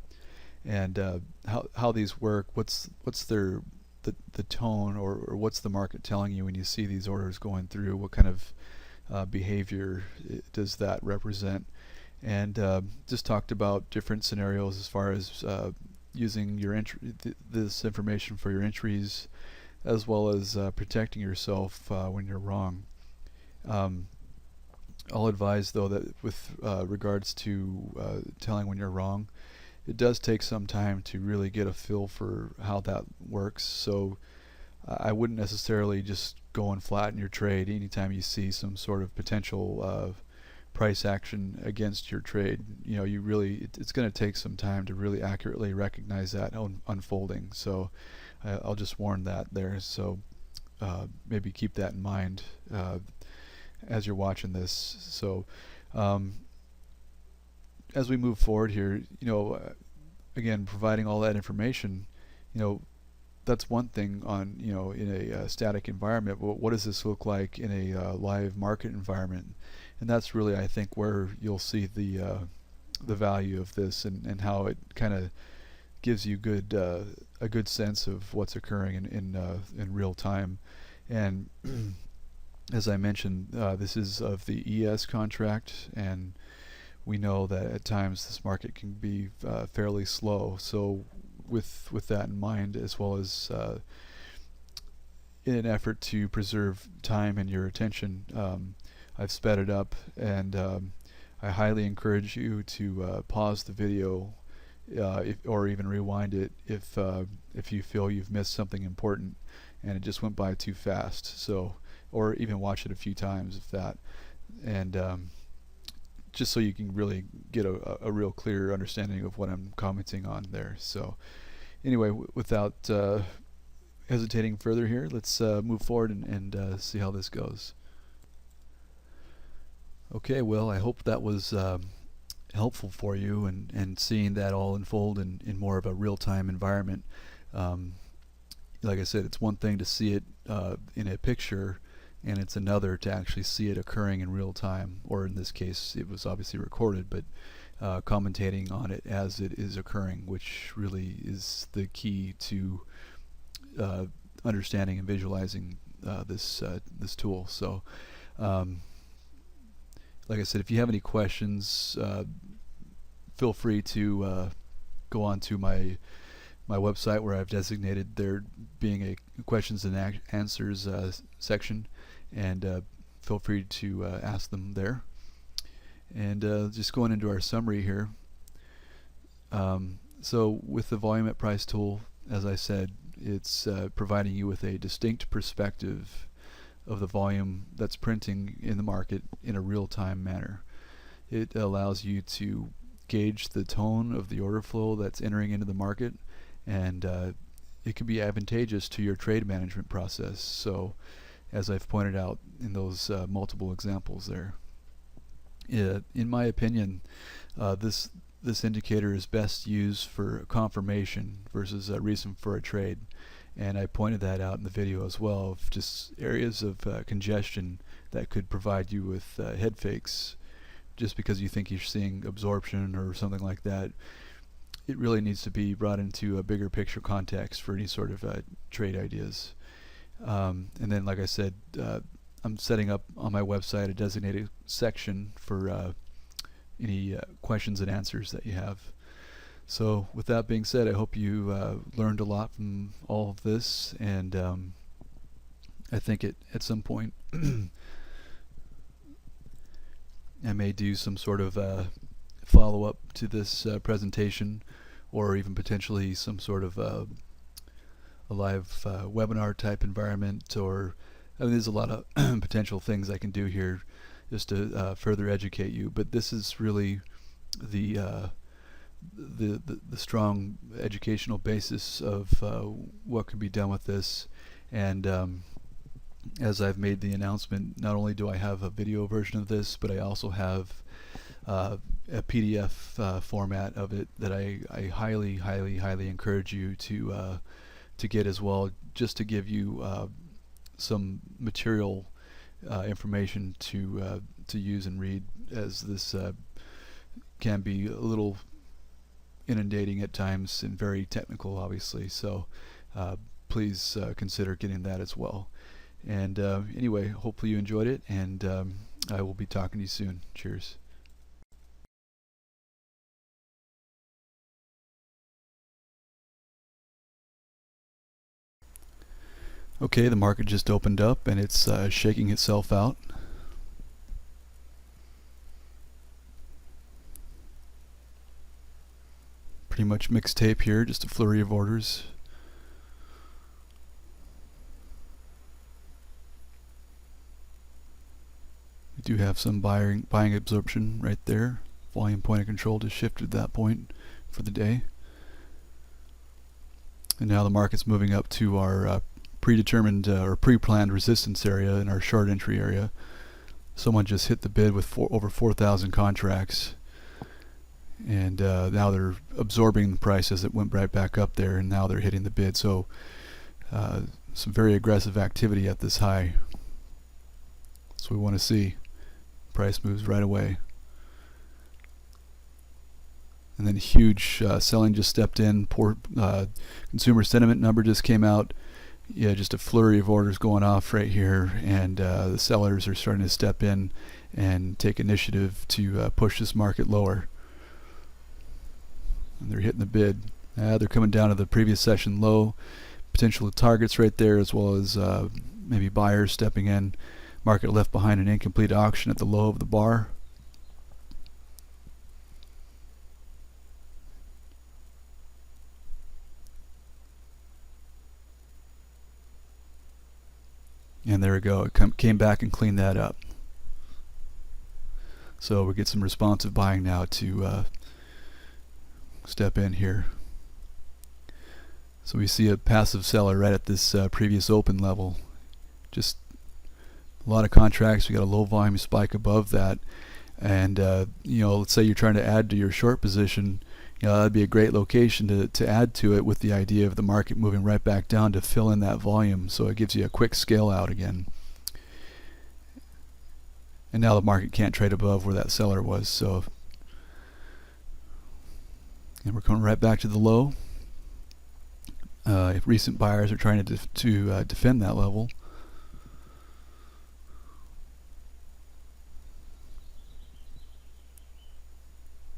and how these work. What's the tone, or what's the market telling you when you see these orders going through? What kind of behavior does that represent? And just talked about different scenarios as far as using your this information for your entries, as well as protecting yourself when you're wrong. I'll advise though that with regards to telling when you're wrong, it does take some time to really get a feel for how that works. So I wouldn't necessarily just go and flatten your trade anytime you see some sort of potential price action against your trade. It's going to take some time to really accurately recognize that unfolding. So I'll just warn that there. So maybe keep that in mind as you're watching this. So as we move forward here, again, providing all that information, that's one thing on, in a static environment. But what does this look like in a live market environment? And that's really, I think, where you'll see the value of this, and how it kind of gives you a good sense of what's occurring in real time. And as I mentioned, this is of the ES contract, and we know that at times this market can be fairly slow. So with that in mind, as well as in an effort to preserve time and your attention, I've sped it up, and I highly encourage you to pause the video, or even rewind it if you feel you've missed something important and it just went by too fast. So, or even watch it a few times if that, and just so you can really get a real clear understanding of what I'm commenting on there. So anyway, without hesitating further here, let's move forward and see how this goes. Okay, well, I hope that was helpful for you, and seeing that all unfold in more of a real-time environment. Like I said, it's one thing to see it in a picture, and it's another to actually see it occurring in real time, or in this case it was obviously recorded, but commentating on it as it is occurring, which really is the key to understanding and visualizing this tool. So like I said, if you have any questions, feel free to go on to my website, where I've designated there being a questions and answers section, and feel free to ask them there. And just going into our summary here. So with the volume at price tool, as I said, it's providing you with a distinct perspective of the volume that's printing in the market in a real-time manner. It allows you to gauge the tone of the order flow that's entering into the market, and it can be advantageous to your trade management process. So, as I've pointed out in those multiple examples there, in my opinion, this indicator is best used for confirmation versus a reason for a trade. And I pointed that out in the video as well, of just areas of congestion that could provide you with head fakes just because you think you're seeing absorption or something like that. It really needs to be brought into a bigger picture context for any sort of trade ideas. And then, like I said, I'm setting up on my website a designated section for any questions and answers that you have. So with that being said, I hope you learned a lot from all of this, and I think at some point I may do some sort of follow-up to this presentation, or even potentially some sort of a live webinar type environment, or there's a lot of potential things I can do here just to further educate you. But this is really the strong educational basis of what can be done with this. And as I've made the announcement, not only do I have a video version of this, but I also have a PDF format of it that I highly encourage you to get as well, just to give you some material information to use and read, as this can be a little inundating at times and very technical, obviously. So please consider getting that as well. And anyway, hopefully you enjoyed it, and I will be talking to you soon. Cheers. Okay, the market just opened up, and it's shaking itself out. Pretty much mixed tape here, just a flurry of orders. We do have some buying absorption right there. Volume point of control just shifted that point for the day. And now the market's moving up to our predetermined or pre-planned resistance area in our short entry area. Someone just hit the bid with over 4,000 contracts, and now they're absorbing the price as it went right back up there, and now they're hitting the bid. So some very aggressive activity at this high. That's what we want to see. Price moves right away. And then huge selling just stepped in. Poor consumer sentiment number just came out. Yeah, just a flurry of orders going off right here, and the sellers are starting to step in and take initiative to push this market lower. And they're hitting the bid. They're coming down to the previous session low. Potential targets right there, as well as maybe buyers stepping in. Market left behind an incomplete auction at the low of the bar. And there we go. It came back and cleaned that up. So we get some responsive buying now to step in here. So we see a passive seller right at this previous open level. Just a lot of contracts. We got a low volume spike above that, and let's say you're trying to add to your short position. That'd be a great location to add to it, with the idea of the market moving right back down to fill in that volume, so it gives you a quick scale out again. And now the market can't trade above where that seller was, so and we're coming right back to the low. If recent buyers are trying to defend that level.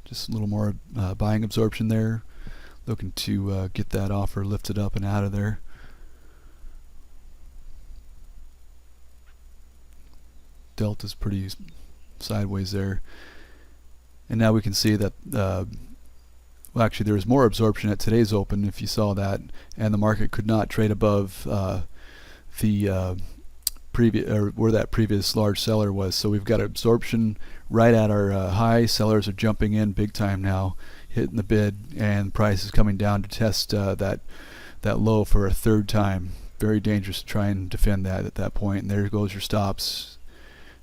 Just a little more buying absorption there, looking to get that offer lifted up and out of there. Delta's pretty sideways there, and now we can see that well, actually there was more absorption at today's open, if you saw that, and the market could not trade above the previous, or where that previous large seller was. So we've got absorption right at our high. Sellers are jumping in big time now, hitting the bid, and price is coming down to test that low for a third time. Very dangerous to try and defend that at that point. And there goes your stops.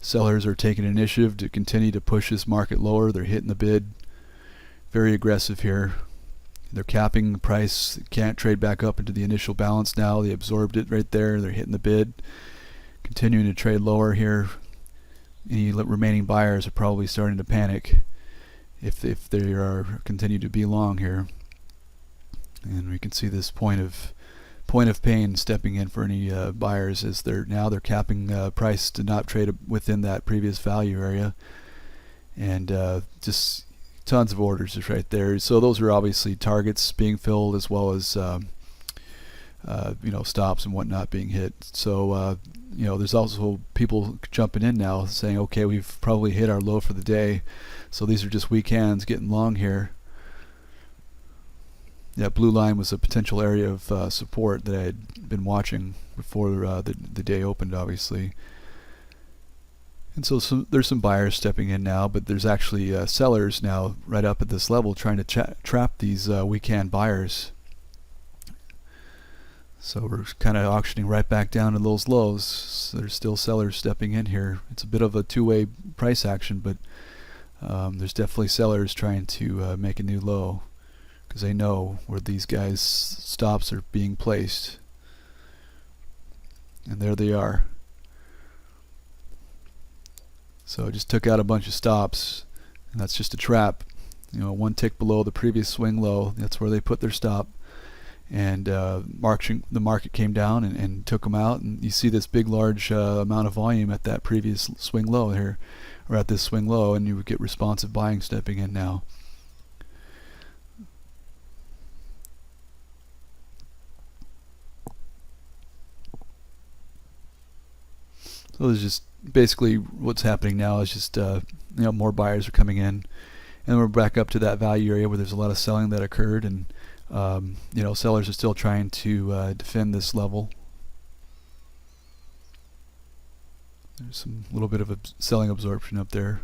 Sellers are taking initiative to continue to push this market lower. They're hitting the bid. Very aggressive here. They're capping the price. Can't trade back up into the initial balance now. They absorbed it right there. They're hitting the bid. Continuing to trade lower here. Any remaining buyers are probably starting to panic if they are continue to be long here. And we can see this point of pain stepping in for any buyers, as they're capping price to not trade within that previous value area, and just tons of orders is right there. So those are obviously targets being filled, as well as stops and whatnot being hit. So there's also people jumping in now saying, okay, we've probably hit our low for the day, so these are just weak hands getting long here. That blue line was a potential area of support that I had been watching before the day opened, obviously. And so there's some buyers stepping in now, but there's actually sellers now right up at this level trying to trap these weak hand buyers. So we're kind of auctioning right back down to those lows. So there's still sellers stepping in here. It's a bit of a two-way price action, but there's definitely sellers trying to make a new low, because they know where these guys' stops are being placed. And there they are. So I just took out a bunch of stops, and that's just a trap. One tick below the previous swing low, that's where they put their stop. And the market came down and took them out, and you see this big large amount of volume at that previous swing low here, or at this swing low, and you would get responsive buying stepping in now. So there's just basically what's happening now is just more buyers are coming in, and we're back up to that value area where there's a lot of selling that occurred, and sellers are still trying to defend this level. There's some little bit of selling absorption up there,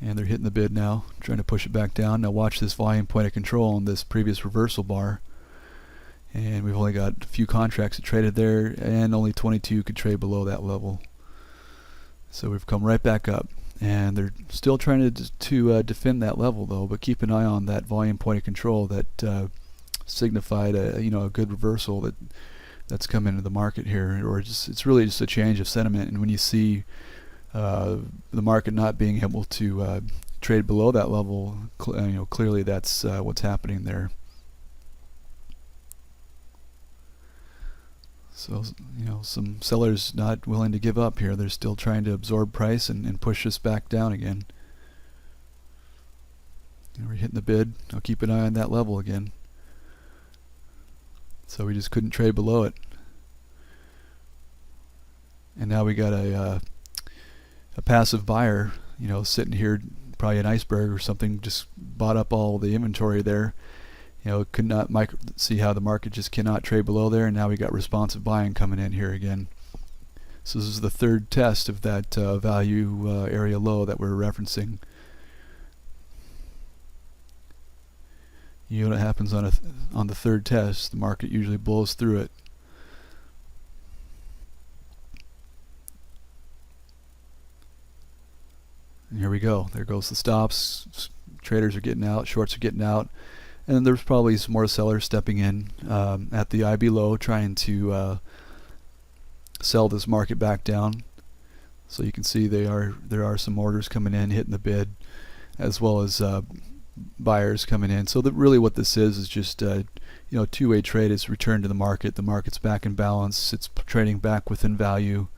and they're hitting the bid now, trying to push it back down. Now watch this volume point of control on this previous reversal bar, and we've only got a few contracts that traded there, and only 22 could trade below that level. So we've come right back up, and they're still trying to defend that level though, but keep an eye on that volume point of control that signified a good reversal that that's come into the market here, or just it's really just a change of sentiment. And when you see the market not being able to trade below that level, clearly that's what's happening there. So some sellers not willing to give up here. They're still trying to absorb price and push us back down again. And we're hitting the bid. I'll keep an eye on that level again. So we just couldn't trade below it. And now we got a passive buyer, sitting here, probably an iceberg or something, just bought up all the inventory there. Could not see how the market just cannot trade below there, and now we got responsive buying coming in here again. So this is the third test of that value area low that we're referencing. What happens on the third test? The market usually blows through it. And here we go. There goes the stops. Traders are getting out. Shorts are getting out. And there's probably some more sellers stepping in at the IB low, trying to sell this market back down. So you can see there are some orders coming in, hitting the bid, as well as buyers coming in. So really what this is just two-way trade. Is returned to the market. The market's back in balance. It's trading back within value,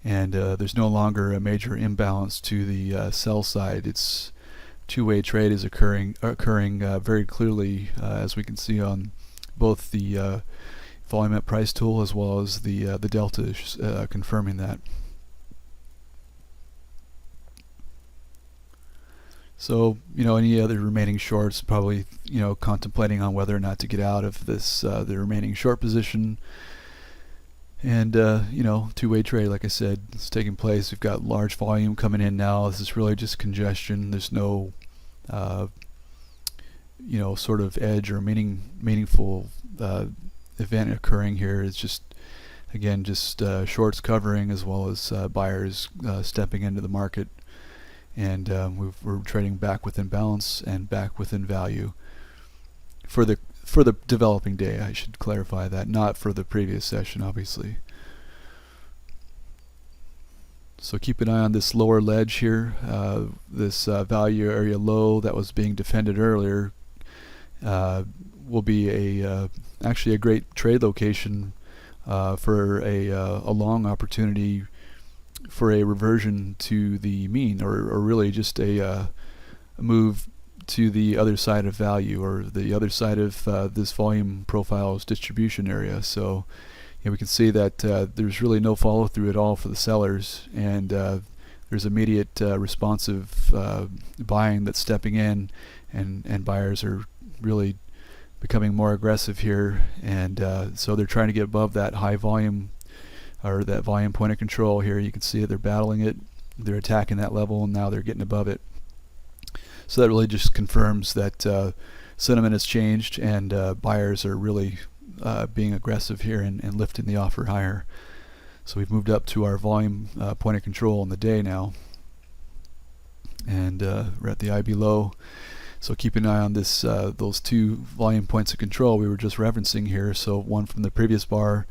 and there's no longer a major imbalance to the sell side. It's two-way trade is occurring very clearly, as we can see on both the volume at price tool as well as the delta confirming that. So any other remaining shorts probably contemplating on whether or not to get out of this the remaining short position. And two-way trade, like I said, is taking place. We've got large volume coming in now. This is really just congestion. There's no sort of edge or meaningful event occurring here. It's just, again, just shorts covering as well as buyers stepping into the market, and we're trading back within balance and back within value for the developing day. I should clarify that, not for the previous session, obviously. So keep an eye on this lower ledge here, this value area low that was being defended earlier will be actually a great trade location for a long opportunity for a reversion to the mean, or really just a move to the other side of value, or the other side of this volume profile's distribution area. So we can see that there's really no follow through at all for the sellers, and there's immediate responsive buying that's stepping in, and buyers are really becoming more aggressive here, and so they're trying to get above that high volume, or that volume point of control here. You can see they're battling it, they're attacking that level, and now they're getting above it. So that really just confirms that sentiment has changed, and buyers are really being aggressive here and lifting the offer higher. So we've moved up to our volume point of control in the day now, and we're at the IB low. So keep an eye on this those two volume points of control we were just referencing here. So one from the previous bar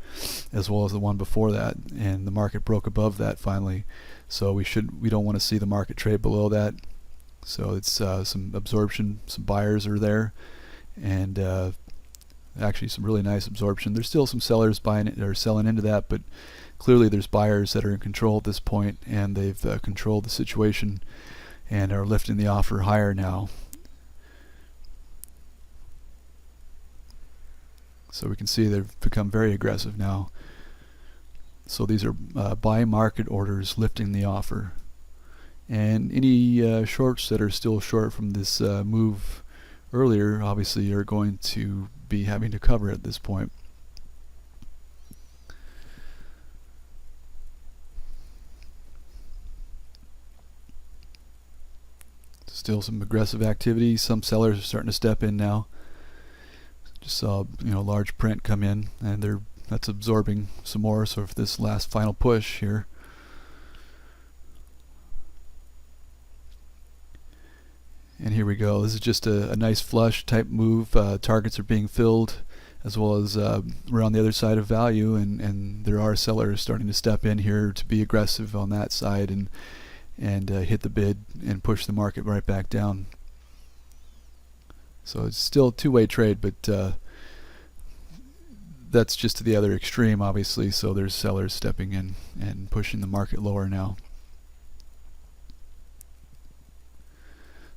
as well as the one before that, and the market broke above that finally. So we don't want to see the market trade below that. So it's some absorption, some buyers are there, and actually some really nice absorption. There's still some sellers buying it or selling into that, but clearly there's buyers that are in control at this point, and they've controlled the situation and are lifting the offer higher now. So we can see they've become very aggressive now. So these are buy market orders lifting the offer. And any shorts that are still short from this move earlier, obviously, are going to be having to cover at this point. Still some aggressive activity. Some sellers are starting to step in now. Just saw large print come in, and that's absorbing some more. So for this last final push here. And here we go. This is just a nice flush type move. Targets are being filled as well as we're on the other side of value, and there are sellers starting to step in here to be aggressive on that side and hit the bid and push the market right back down. So it's still a two-way trade, but that's just to the other extreme, obviously. So there's sellers stepping in and pushing the market lower now.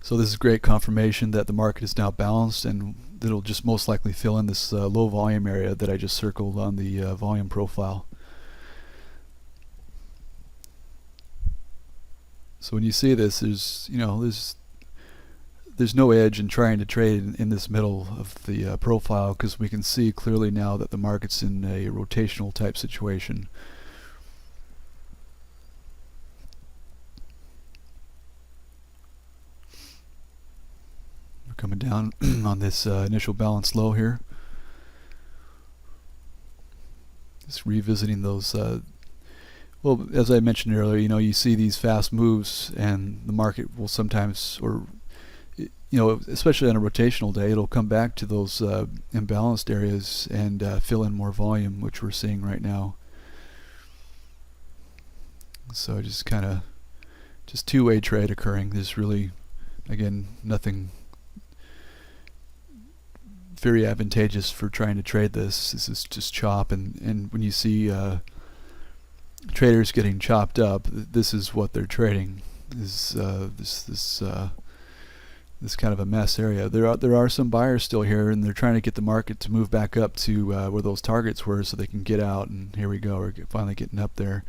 So this is great confirmation that the market is now balanced, and it'll just most likely fill in this low volume area that I just circled on the volume profile. So when you see this, there's no edge in trying to trade in this middle of the profile, because we can see clearly now that the market's in a rotational type situation. We're coming down on this initial balance low here. Just revisiting those well, as I mentioned earlier, you see these fast moves, and the market will sometimes, or especially on a rotational day, it'll come back to those imbalanced areas and fill in more volume, which we're seeing right now. So just two-way trade occurring. There's really, again, nothing very advantageous for trying to trade this. This is just chop, and when you see traders getting chopped up, this is what they're trading. This kind of a mess area. There are some buyers still here, and they're trying to get the market to move back up to where those targets were, so they can get out. And here we go. We're finally getting up there.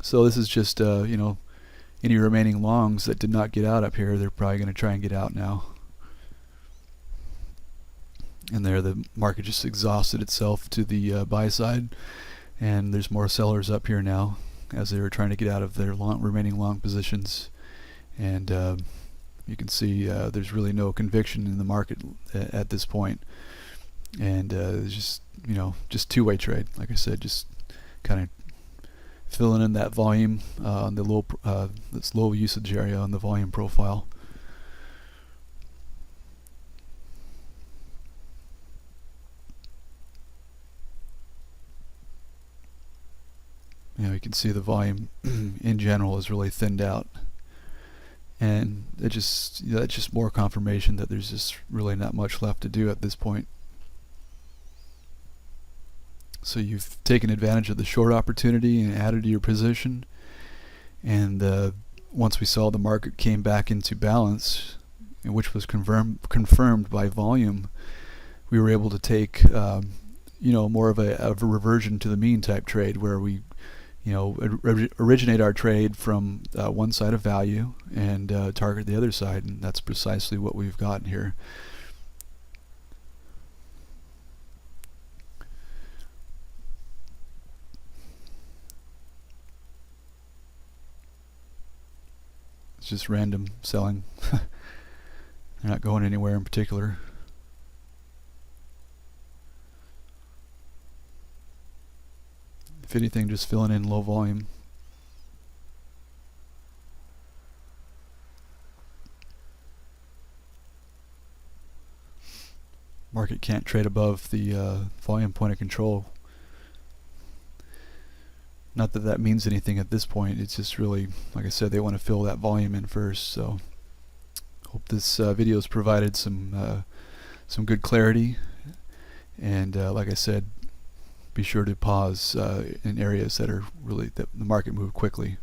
So this is just any remaining longs that did not get out up here, they're probably going to try and get out now. And there, the market just exhausted itself to the buy side, and there's more sellers up here now as they were trying to get out of their remaining long positions. And you can see there's really no conviction in the market at this point, and just two-way trade. Like I said, just kind of filling in that volume on the this low usage area on the volume profile. You can see the volume in general is really thinned out, and that's just more confirmation that there's just really not much left to do at this point. So you've taken advantage of the short opportunity and added to your position, and once we saw the market came back into balance, which was confirmed by volume, we were able to take more of a reversion to the mean type trade, where we originate our trade from one side of value and target the other side, and that's precisely what we've gotten here. It's just random selling. They're not going anywhere in particular. If anything, just filling in low volume. Market can't trade above the volume point of control. Not that that means anything at this point. It's just really, like I said, they want to fill that volume in first. So hope this video has provided some good clarity, and like I said, be sure to pause in areas that the market moved quickly.